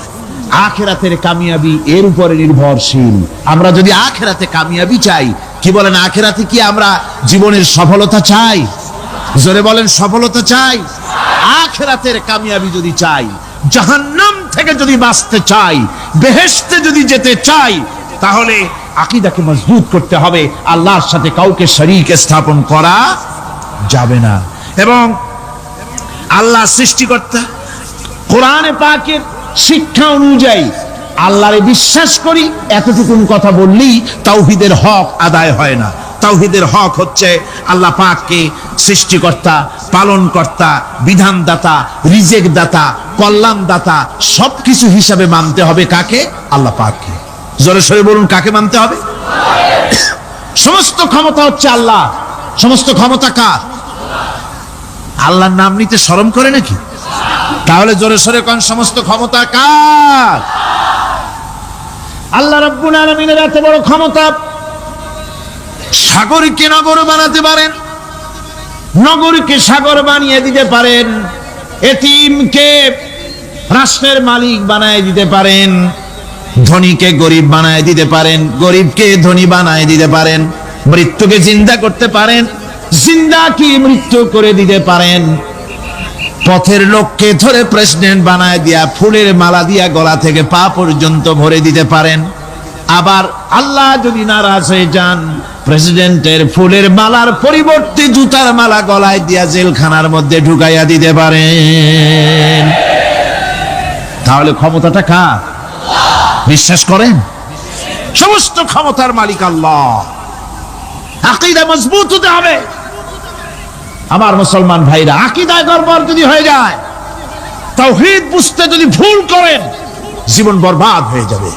আখিরাতের কামিয়াবি এর উপরে নির্ভরশীল। আমরা যদি আখিরাতে কামিয়াবি চাই, কি বলেন, আখিরাতে কি আমরা জীবনের সফলতা চাই? জোরে বলেন, সফলতা চাই? আখিরাতের কামিয়াবি যদি চাই, জাহান্নাম থেকে যদি বাঁচতে চাই, বেহেশতে যদি যেতে চাই, তাহলে আকীদাকে মজবুত করতে হবে। আল্লাহর সাথে কাউকে শরীক স্থাপন করা যাবে না। এবং আল্লাহ সৃষ্টিকর্তা, কোরআনে পাকের শিক্ষা অনুযায়ী আল্লাহরে বিশ্বাস করি, এতটুকুন কথা বললেই তাওহীদের হক আদায় হয় না। তাওহীদের হক হচ্ছে আল্লাহ পাককে সৃষ্টিকর্তা, পালনকর্তা, বিধানদাতা, রিজেক দাতা, কল্যাণ দাতা সবকিছু হিসাবে মানতে হবে। কাকে? আল্লাহ পাককে। জোরে সরে বলুন, কাকে মানতে হবে? সমস্ত ক্ষমতা হচ্ছে আল্লাহ। সমস্ত ক্ষমতা কার? আল্লাহর নাম নিতে শরম করে নাকি? তাহলে জোরে সরে কোন সমস্ত ক্ষমতা কার? আল্লাহ রাব্বুল আলামিনের এত বড় ক্ষমতা, সাগরকে নগর বানাতে পারেন, নগরকে সাগর বানিয়ে দিতে পারেন, এতিমকে রাষ্ট্রের মালিক বানায় দিতে পারেন, ধনীকে গরিব বানায় দিতে পারেন, গরিবকে ধনী বানায় দিতে পারেন, মৃত্যুকে জিন্দা করতে পারেন, জিন্দাকে মৃত্যু করে দিতে পারেন, পথের লোককে ধরে প্রেসিডেন্ট বানায় দিয়া ফুলের মালা দিয়া গলা থেকে পা পর্যন্ত ভরে দিতে পারেন। আবার আল্লাহ যদি নারাজ হয়ে যান, প্রেসিডেন্টের ফুলের মালার পরিবর্তে জুতার মালা গলায় দিয়া জেলখানার মধ্যে ঢুকাইয়া দিতে পারেন। তাহলে ক্ষমতাটা কার? বিশ্বাস করেন? সমস্ত ক্ষমতার মালিক আল্লাহ। আকীদা মজবুত হতে হবে। আমার মুসলমান ভাইরা, আকীদায় গড়বড় যদি হয়ে যায়, তাওহীদ বুঝতে যদি ভুল করেন, জীবন বরবাদ হয়ে যাবে।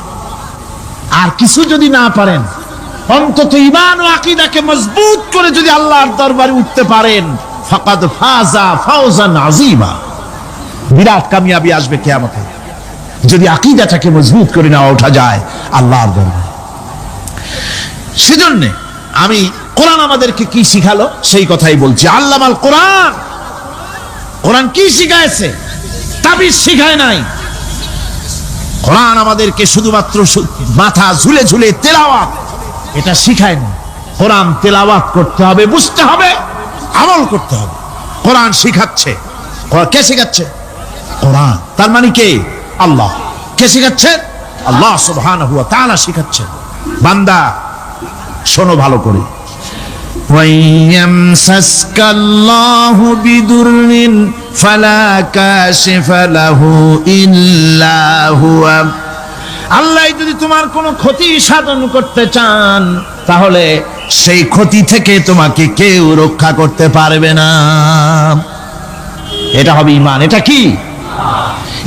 আর কিছু যদি না পারেন, অন্তত ঈমান ও আকীদাকে মজবুত করে যদি আল্লাহর দরবারে উঠতে পারেন, ফাকাদ ফাজা ফাওজান আযীমা, বিরাট কামিয়াবি আসবে কিয়ামতে। যদি আকীদাটাকে মজবুত করে না ওঠা যায় আল্লাহর দরবারে। সেজন্য আমি কোরআন আমাদেরকে কি শিখালো সেই কথাই বলছি। আল্লামাল কোরআন, কোরআন কি শিখাইছে? তাবিজ শিখায় নাই। কোরআন আমাদেরকে শুধুমাত্র মাথা ঝুলে ঝুলে তেলাওয়াত, এটা শিখায় না। কোরআন তেলাওয়াত করতে হবে, বুঝতে হবে, আমল করতে হবে। কোরআন শিখাচ্ছে। কে শিখাচ্ছে? কোরআন। তার মানে কে? আল্লাহ। কে শিখাচ্ছে? আল্লাহ সুবহানাহু ওয়া তাআলা শিখাচ্ছেন। বান্দা শোনো ভালো করে, وَيَمْسَسْكَ اللَّهُ بِضُرٍّ فَلَا كَاشِفَ لَهُ إِلَّا هُوَ। আল্লাহ যদি তোমার কোনো ক্ষতি সাধন করতে চান, তাহলে সেই ক্ষতি থেকে তোমাকে কেউ রক্ষা করতে পারবে না। এটা হবে ঈমান। এটা কি?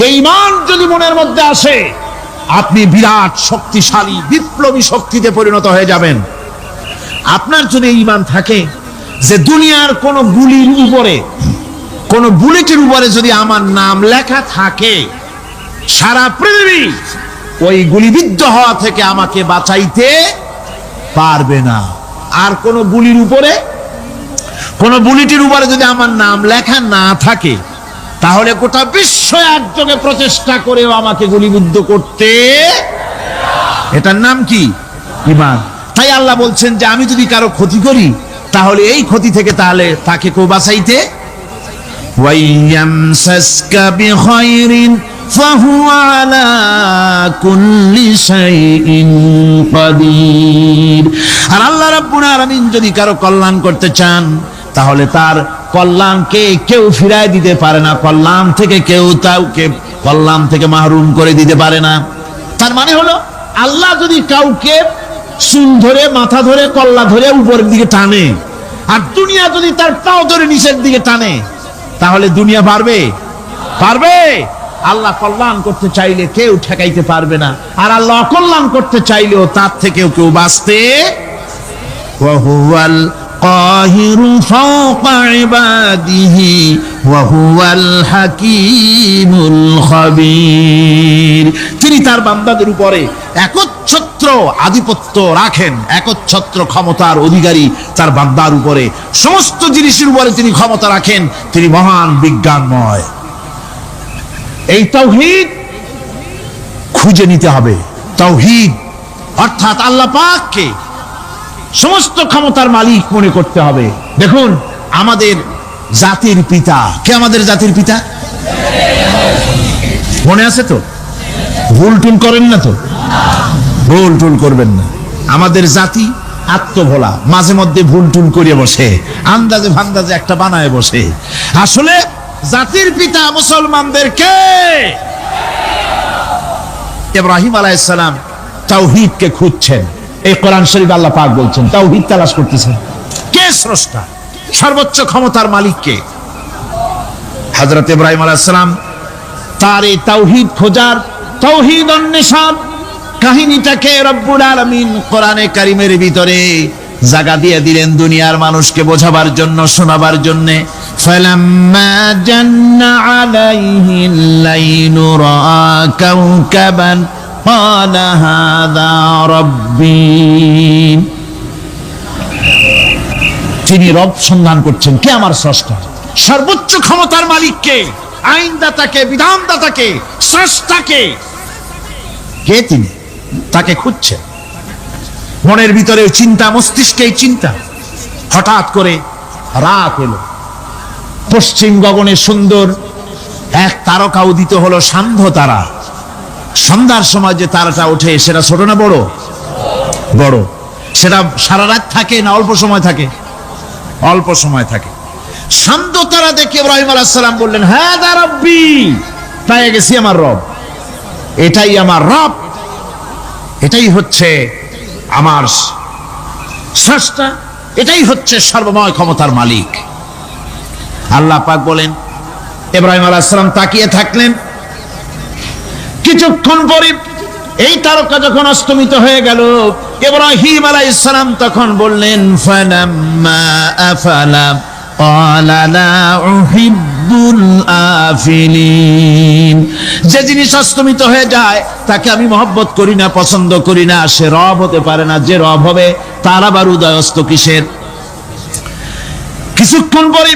এই ঈমান যদি মনের মধ্যে আসে, আপনি বিরাট শক্তিশালী বিপ্লবী শক্তিতে পরিণত হয়ে যাবেন। আপনার যদি ঈমান থাকে যে দুনিয়ার কোন গুলির উপরে, কোন বুলেটের উপরে যদি আমার নাম লেখা থাকে, সারা পৃথিবী ওই গুলিবিদ্ধ হওয়া থেকে আমাকে বাঁচাইতে পারবে না। আর কোন গুলির উপরে, কোন বুলেটের উপরে যদি আমার নাম লেখা না থাকে, তাহলে গোটা বিশ্ব একযোগে প্রচেষ্টা করেও আমাকে গুলিবিদ্ধ করতে, এটার নাম কি? ঈমান। তাই আল্লাহ বলছেন যে আমি যদি কারো ক্ষতি করি, তাহলে এই ক্ষতি থেকে তাহলে তাকে কেউ বাঁচাইতে। ওয়াইয়ামসাসকা বিখাইরিন ফাহুয়া আলা কুল্লি শাইইন কাদির। আর আল্লাহ রাব্বুল আলামিন যদি কারো কল্যাণ করতে চান, তাহলে তার কল্যাণকে কেউ ফিরায় দিতে পারে না। কল্যাণ থেকে কেউ তাকে কল্যাণ থেকে মাহরুম করে দিতে পারে না। তার মানে হলো, আল্লাহ যদি কাউকে চুল ধরে, মাথা ধরে, কল্লা ধরে উপরের দিকে টানে, আর দুনিয়া যদি তার পাও ধরে নিচের দিকে টানে, তাহলে দুনিয়া পারবে? পারবে? আল্লাহ কল্যাণ করতে চাইলে কেউ ঠেকাইতে পারবে না, আর আল্লাহ অকল্যাণ করতে চাইলেও তার থেকেও কেউ বাঁচতে। ওয়া হুয়াল কাহিরু ফাওকা ইবাদিহি ওয়া হুয়াল হাকীমুল খাবীর। তিনি তার বান্দাদের উপরে একচ্ছত্র আধিপত্য রাখেন, একচ্ছত্র ক্ষমতার অধিকারী তার বান্দার উপরে। সমস্ত জিনিসের উপরে তিনি ক্ষমতা রাখেন। তিনি মহান বিজ্ঞানময়। এই তাওহীদ খুঁজে নিতে হবে। তাওহীদ অর্থাৎ আল্লাহ পাককে সমস্ত ক্ষমতার মালিক মনে করতে হবে। দেখুন, আমাদের জাতির পিতা কে? আমাদের জাতির পিতা মনে আছে তো? ভুল টুল করেন না তো? ভুল টুল করবেন না। আমাদের জাতি আত্মভোলা, মাঝে মধ্যে ভুল টুল করে বসে, আন্দাজে ভান্দাজে একটা বানায় বসে। আসলে জাতির পিতা মুসলমানদের কে? ইব্রাহিম আলাইহিস সালাম তাওহীদকে খুঁজছেন। এই কোরআন শরীফ আল্লাহ পাক বলছেন তাওহীদ তালাশ করতেছেন। কে স্রষ্টা? সর্বোচ্চ ক্ষমতার মালিক কে? হযরত ইব্রাহিম আলাইহিস সালাম তার এই তাওহীদ খোঁজার, তাওহীদ অন্বেষণ কাহিনীটাকে রব্বুল আলামিন কোরআনে কারীমের ভিতরে জায়গা দিয়ে দিলেন দুনিয়ার মানুষকে বোঝাবার জন্য, শোনাবার জন্য। ফালাম্মা জান্না আলাইহিল লাইলু রাআ কাওকাবান ক্বালা হাযা রাব্বী। তিনি রব সন্ধান করছেন, কে আমার স্রষ্টা? সর্বোচ্চ ক্ষমতার মালিককে, আইনদাতাকে, বিধানদাতাকে, স্রষ্টাকে, কে তিনি? তাকে খুঁজছেন। মনের ভিতরে চিন্তা, মস্তিষ্কে চিন্তা। হঠাৎ করে রাত এলো, পশ্চিম গগনে সুন্দর এক তারকা উদিত হলো, সান্ধ্য তারা। সন্ধ্যার সময় যে তারাটা ওঠে সেটা ছোট না বড়? বড়। সেটা সারা রাত থাকে না অল্প সময় থাকে? অল্প সময় থাকে। সান্ধ্য তারা দেখে ইব্রাহিম আলাইহিস সালাম বললেন, হাযা রাব্বী, পেয়ে গেছি আমার রব, এটাই আমার রব, এটাই হচ্ছে আমার স্রষ্টা, এটাই হচ্ছে সর্বময় ক্ষমতার মালিক। আল্লাহ পাক বলেন, ইব্রাহিম আলাইহিস সালাম তাকিয়ে থাকলেন। কিছুক্ষণ পরে এই তারকা যখন অস্তমিত হয়ে গেল, ইব্রাহিম আলাইহিস সালাম তখন বললেন, ফালাম্মা আফালা ক্বালা লা উহিব্বুল আফিলিন। যে জিনিস অস্তমিত হয়ে যায় তাকে আমি মহব্বত করি না, পছন্দ করি না, সে রব হতে পারে না। যে রব হবে তার আবার উদয়স্ত কিসের? কিছুক্ষণ পরে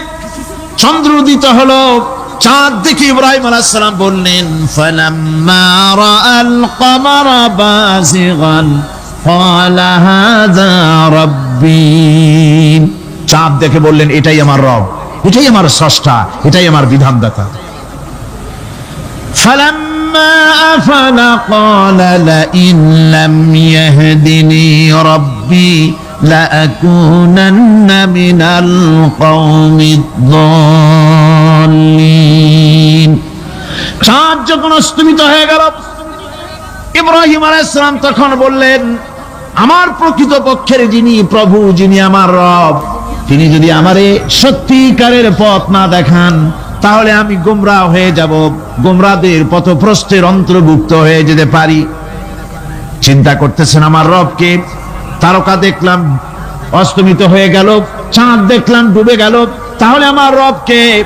চন্দ্র উদিত হলো, চাঁদ দেখে ইব্রাহিম আলাইহিস সালাম বললেন, ফালাম্মা রাআল কমারা বাযিগান ক্বালা হাযা রাব্বী। চাঁদ দেখে বললেন, এটাই আমার রব, এটাই আমার স্রষ্টা, এটাই আমার বিধানদাতা। ফালাম্মা আফালা ক্বালা লাইন লাম ইয়াহদিনি রাব্বী লাআকুনান্না মিনাল কওমিদ যাল্লিন। চাঁদ যখন অস্তমিত হয়ে গেল, ইব্রাহিম আলাইহিস সালাম তখন বললেন, আমার প্রকৃত পক্ষের যিনি প্রভু, যিনি আমার রব, তিনি যদি আমারে সত্যিকারের পথ না দেখান তাহলে আমি গোমরাহ হয়ে যাব, গোমরাহদের পথভ্রষ্টের অন্তর্ভুক্ত হয়ে যেতে পারি। চিন্তা করতেছেন আমার রবকে। তারকা দেখলাম অস্তমিত হয়ে গেল, চাঁদ দেখলাম ডুবে গেল, তাহলে আমার রবকে?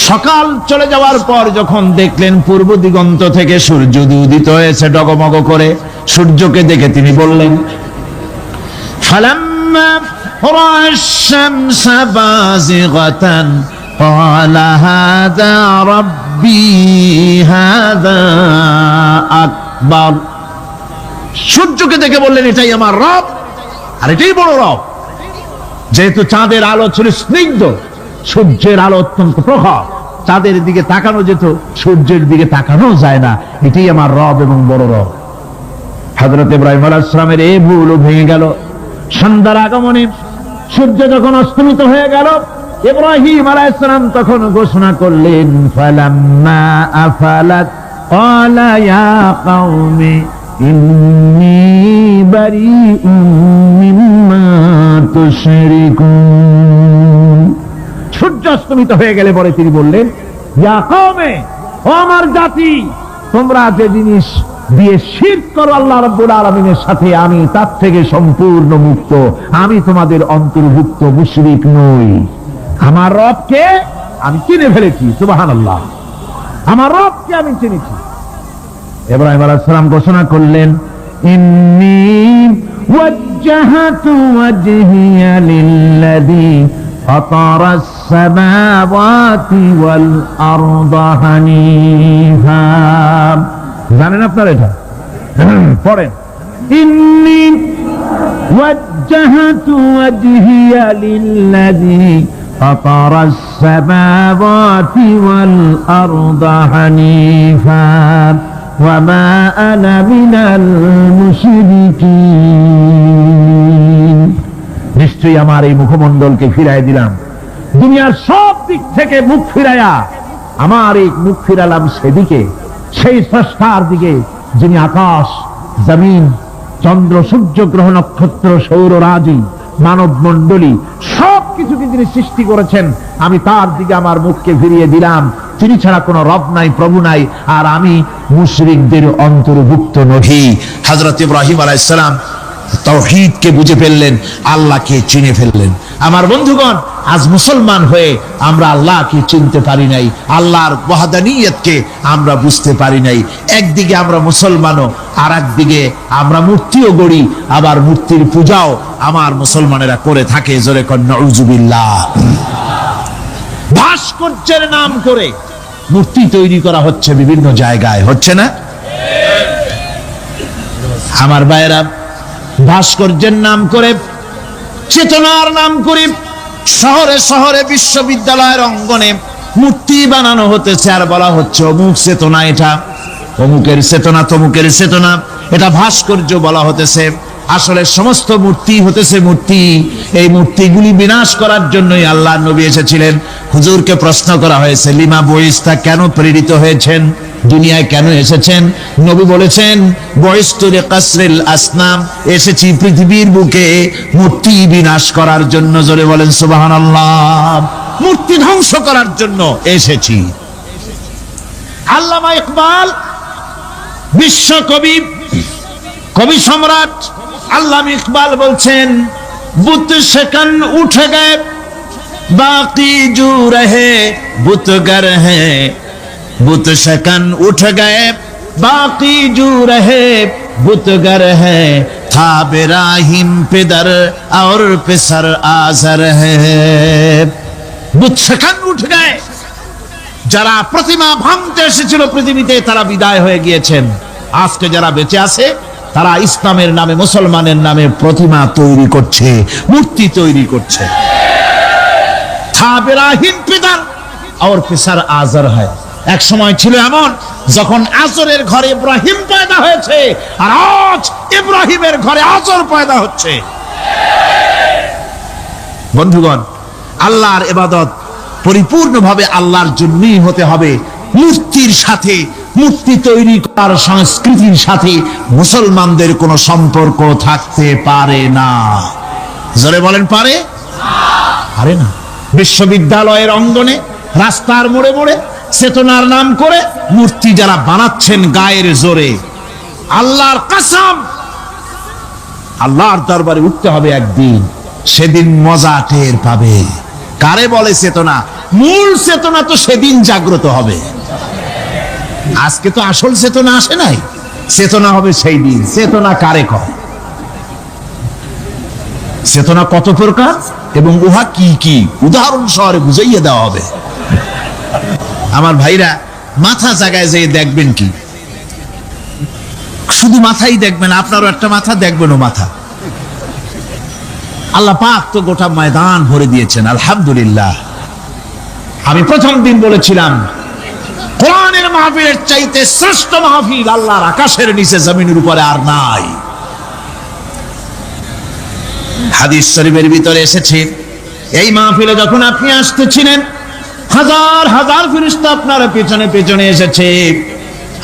সকাল চলে যাওয়ার পর যখন দেখলেন পূর্ব দিগন্ত থেকে সূর্য উদিত হয়েছে ডগমগ করে, সূর্যকে দেখে তিনি বললেন, ফালাম্মা রাআ আশ-শামসা বাযিগাতান ক্বালা হাযা রাব্বী হাযা আকবার। সূর্যকে দেখে বললেন, এটাই আমার রব, আর এটাই বড় রব। যেহেতু চাঁদের আলো ছিল স্নিগ্ধ, সূর্যের আলো অত্যন্ত প্রখর, চাঁদের দিকে তাকানো যেত, সূর্যের দিকে তাকানো যায় না। এটাই আমার রব এবং বড় রব। হযরত ইব্রাহিম আলাইহিস সালামের এই ভুল ভেঙে গেল। সন্ধ্যার আগমনে সূর্য যখন অস্তমিত হয়ে গেল, ইব্রাহিম আলাইহিস সালাম তখন ঘোষণা করলেন, ফালাম্মা আফালাত ক্বালা ইয়া কওমি ইন্নী বারিউম মিম্মা তুশরিকুন। সূর্য অস্তমিত হয়ে গেলে পরে তিনি বললেন, ইয়া কওমে, ও আমার জাতি, তোমরা যে জিনিস দিয়ে শিরক করো আল্লাহ রাব্বুল আলামিনের সাথে, আমি তার থেকে সম্পূর্ণ মুক্ত, আমি তোমাদের অন্তর্ভুক্ত, মুশরিক নই। আমার রবকে আমি চিনে ফেলেছি, সুবহানাল্লাহ, আমার রবকে আমি চিনেছি। ইব্রাহিম আলাইহিস সালাম ঘোষণা করলেন, ইন্নী ওয়াজ্জাহাতু ওয়াজহিয়া লিল্লাযী ফাতারাস السماوات والأرض حنيفا জানেন আপনারা এটা পড়েন إني وجهت وجهي للذي فطر السماوات والأرض حنيفا وما أنا من المشركين নিশ্চয়ই আমার এই মুখমণ্ডলকে ফিরাই দিলাম দুনিয়ার সব দিক থেকে মুখ ফিরাইয়া আমার এই মুখ ফিরালাম সেদিকে সেই স্রষ্টার দিকে যিনি আকাশ জমিন চন্দ্র সূর্য গ্রহ নক্ষত্র সৌররাজি মানব মণ্ডলী সবকিছুকে যিনি সৃষ্টি করেছেন আমি তার দিকে আমার মুখকে ফিরিয়ে দিলাম তিনি ছাড়া কোনো রব নাই প্রভু নাই আর আমি মুশরিকদের অন্তর্ভুক্ত নহি হযরত ইব্রাহিম আলাইহিস সালাম তাওহীদকে বুঝে ফেললেন আল্লাহকে চিনে ফেললেন আমার বন্ধুগণ আজ মুসলমান হয়ে আমরা আল্লাহকে চিনতে পারি নাই আল্লাহর ওয়াহদানিয়তকে আমরা বুঝতে পারি নাই একদিকে আমরা মুসলমানও আর একদিকে আমরা মূর্তিও গড়ি আবার মূর্তির পূজাও আমার মুসলমানেরা করে থাকে জোরে কর নাউজুবিল্লাহ ভাস্কর্যের নাম করে মূর্তি তৈরি করা হচ্ছে বিভিন্ন জায়গায় হচ্ছে না আমার ভাইয়েরা ভাস্কর্যের নাম করে চেতনার নাম করে শহরে শহরে বিশ্ববিদ্যালয়ের অঙ্গনে মূর্তি বানানো হতেছে আর বলা হচ্ছে অমুক চেতনা এটা অমুকের চেতনা তমুকের চেতনা এটা ভাস্কর্য বলা হতেছে আসলে সমস্ত মূর্তি হতেছে মূর্তি এই মূর্তিগুলি বিনাশ করার জন্যই আল্লাহর নবী এসেছিলেন হুজুরকে প্রশ্ন করা হয়েছে লিমা বয়স্তা কেন প্রেরিত হয়েছেন দুনিয়ায় কেন এসেছেন নবী বলেছেন বয়স্তুরে কাসরিল আসনাম এসেছি পৃথিবীর বুকে মূর্তি বিনাশ করার জন্য জোরে বলেন সুবহানাল্লাহ মূর্তি ধ্বংস করার জন্য এসেছি আল্লামা ইকবাল বিশ্ব কবি কবি সম্রাট আল্লামা ইকবাল বলছেন বুত সেকন উঠে গে বাকি জু রহে বুতগর হ্যাঁ बुत शकन उठ गए बाकी जू रहे बुतगर है था बिराहिम पिदर और पिसर आजर है बुत शकन उठ गए যারা প্রতিমা ভাঙতে এসেছিল পৃথিবীতে তারা বিদায় হয়ে গিয়েছেন আজকে যারা বেঁচে আছে তারা ইসলামের নামে মুসলমানের নামে প্রতিমা তৈরি করছে মূর্তি তৈরি করছে था बिराहिम पिदर और पिसर आजर है এক সময় ছিল এমন যখন আজরের ঘরে ইব্রাহিম পয়দা হয়েছে আর আজ ইব্রাহিমের ঘরে আজর পয়দা হচ্ছে বন্ধুগণ আল্লাহর ইবাদত পরিপূর্ণভাবে আল্লাহর জন্যই হতে হবে মূর্তির সাথে মূর্তি তৈরি করার সংস্কৃতির সাথে মুসলমানদের কোনো সম্পর্ক থাকতে পারে না জোরে বলেন পারে না বিশ্ববিদ্যালয়ের অঙ্গনে রাস্তার মোড়ে মোড়ে চেতনার নাম করে মূর্তি যারা বানাচ্ছেন গায়ের জোরে আল্লাহর কসম আল্লাহর দরবারে উঠতে হবে একদিন সেদিন মজা টের পাবে কারে বলে চেতনা মূল চেতনা তো সেদিন জাগ্রত হবে আজকে তো আসল চেতনা আসে নাই চেতনা হবে সেই দিন চেতনা কারে কয় চেতনা কত প্রকার এবং উহা কি কি উদাহরণ সহকারে বুঝাইয়ে দেওয়া হবে আমার ভাইরা মাথা জায়গায় যেয়ে দেখবেন কি শুধু মাথাই দেখবেন আপনারও একটা মাথা দেখবেনও মাথা আল্লাহ পাক তো গোটা ময়দান ভরে দিয়েছেন আলহামদুলিল্লাহ আমি প্রথম দিন বলেছিলাম কোরআনের মাহফিলের চাইতে শ্রেষ্ঠ মাহফিল আল্লাহর আকাশের নিচে জমিনের উপরে আর নাই হাদিস শরীফের ভিতরে এসেছে এই মাহফিলে যখন আপনি আসতেছিলেন হাজার হাজার ফেরেশতা আপনার পেছনে পেছনে এসেছে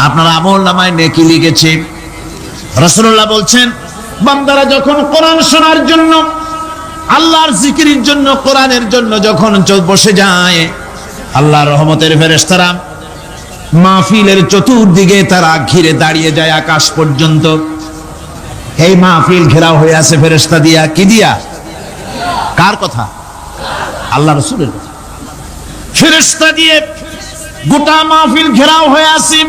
আপনার আমলনামায় নেকি লিখেছে রাসূলুল্লাহ বলছেন বান্দারা যখন কোরআন শোনার জন্য আল্লাহর জিকিরের জন্য কোরআনের জন্য যখন বসে যায় আল্লাহর রহমতের ফেরেশতারা মাহফিলের চতুর্দিকে তারা ঘিরে দাঁড়িয়ে যায় আকাশ পর্যন্ত এই মাহফিল ঘেরাও হয়ে আছে ফেরেশতা দিয়া কি দিয়া কার কথা আল্লাহ রাসূলের কথা ফেরেশতা দিয়ে গোটা মাহফিল ঘেরাও হয়ে আছে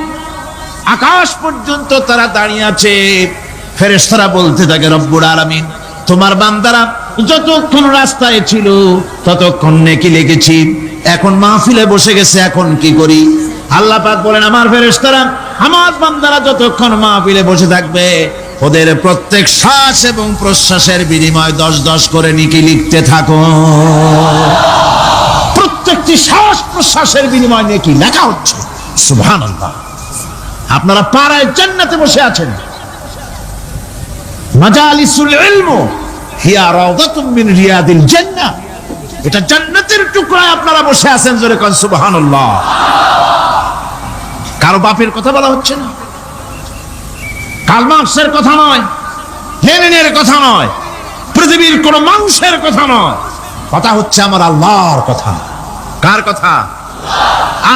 আকাশ পর্যন্ত তারা দাঁড়িয়ে আছে ফেরেশতারা বলতে থাকে রব্বুল আলামিন তোমার বান্দারা যতক্ষণ রাস্তায় ছিল ততক্ষণ নেকি লিখেছি, এখন মাহফিলে বসে গেছে, এখন কি করি? আল্লাহ পাক বলেন, আমার ফেরেশতারা, আমার বান্দারা যতক্ষণ মাহফিলে বসে থাকবে ওদের প্রত্যেক শ্বাস এবং প্রশ্বাসের বিনিময় 10-10 করে নেকি লিখতে থাকো। প্রত্যেকটি শ্বাস প্রশ্বাসের বিনিময় নেকি লেখা হচ্ছে। সুবহানাল্লাহ। আপনারা পাড়ায় জান্নাতে বসে আছেন। মাজালিসুল ইলম হিয়া রাওদাতুম মিন রিয়াদিল জান্নাহ, এটা জান্নাতের টুকরায় আপনারা বসে আছেন। জোরে কোন সুবহানাল্লাহ। কারো বাপের কথা বলা হচ্ছে না, কার্ল মার্কসের কথা নয়, লেনিনের কথা নয়, পৃথিবীর কোন মানুষের কথা নয়, কথা হচ্ছে আমার আল্লাহর কথা। কার কথা?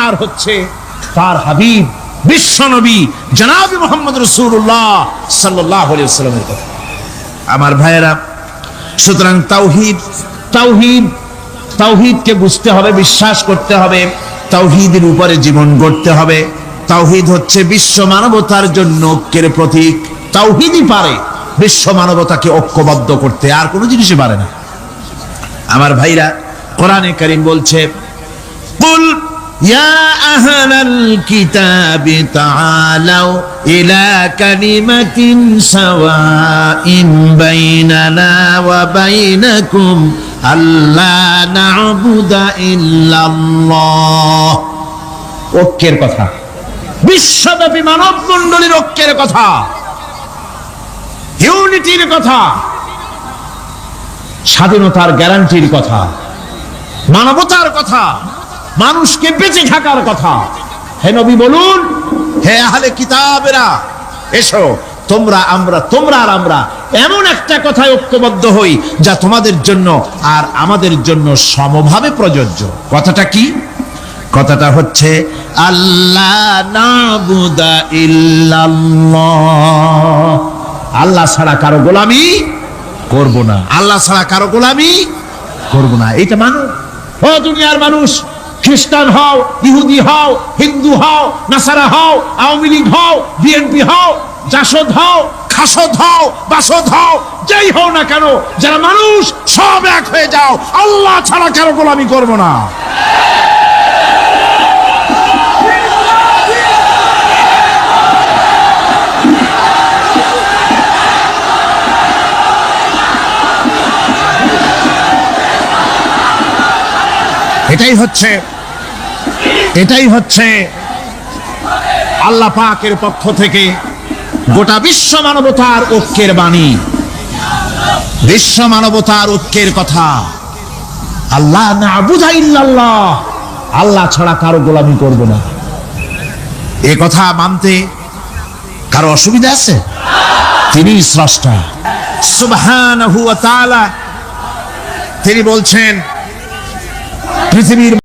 আর হচ্ছে তার হাবিব বিশ্ব নবী জনাব মুহাম্মদ রাসূলুল্লাহ সাল্লাল্লাহু আলাইহি ওয়াসাল্লামের কথা। আমার ভাইয়েরা, সুতরাং তাওহীদ তাওহীদ তাওহীদকে বুঝতে হবে, বিশ্বাস করতে হবে, তাওহীদের উপরে জীবন গড়তে হবে। তাওহীদ হচ্ছে বিশ্ব মানবতার জন্য ঐক্যের প্রতীক। তাওহীদই পারে বিশ্ব মানবতাকে ঐক্যবদ্ধ করতে, আর কোনো জিনিসই পারে না। আমার ভাইরা, কোরআনে কারীম বলছে, কুল ইয়া আহলাল কিতাবি তাআলাউ ইলা কালিমাতিন সাওয়াইন বাইনানা ওয়া বাইনাকুম আল্লা না'বুদা ইল্লাল্লাহ। ঐক্যের কথা, বিশ্বব্যাপী মানব মণ্ডলীর ঐক্যের কথা, ইউনিটির কথা, স্বাধীনতার গ্যারান্টির কথা, মানবতার কথা, মানুষকে বেঁচে থাকার কথা। হে নবী বলুন, হে আহলে কিতাবেরা, এসো তোমরা আর আমরা এমন একটা কথায় ঐক্যবদ্ধ হই যা তোমাদের জন্য আর আমাদের জন্য সমভাবে প্রযোজ্য। কথাটা কি? কথাটা হচ্ছে আল্লাহ না'বুদা ইল্লাল্লাহ, আল্লাহ ছাড়া কারো গোলামি করব না, আল্লাহ ছাড়া কারো গোলামি করব না। এইটা মানো। ও দুনিয়ার মানুষ, খ্রিস্টান হও, ইহুদি হও, হিন্দু হও, নাসারা হও, আওয়ামী লীগ হও, বিএনপি হও, জাসদ হও, খাসদ হও, বাসদ হও, যেই হও না কেন, যারা মানুষ সব এক হয়ে যাও, আল্লাহ ছাড়া কারো গোলামি করব না। এটাই হচ্ছে আল্লাহ পাকের পক্ষ থেকে গোটা বিশ্ব মানবতার ঐক্যের বাণী, বিশ্ব মানবতার ঐক্যের কথা। আল্লাহ না'বুদা ইল্লাল্লাহ, আল্লাহ ছাড়া কারো গোলামি করব না। এ কথা মানতে কারো অসুবিধা আছে? তিনি স্রষ্টা সুবহানাহু ওয়া তাআলা। তিনি বলছেন, পৃথিবীর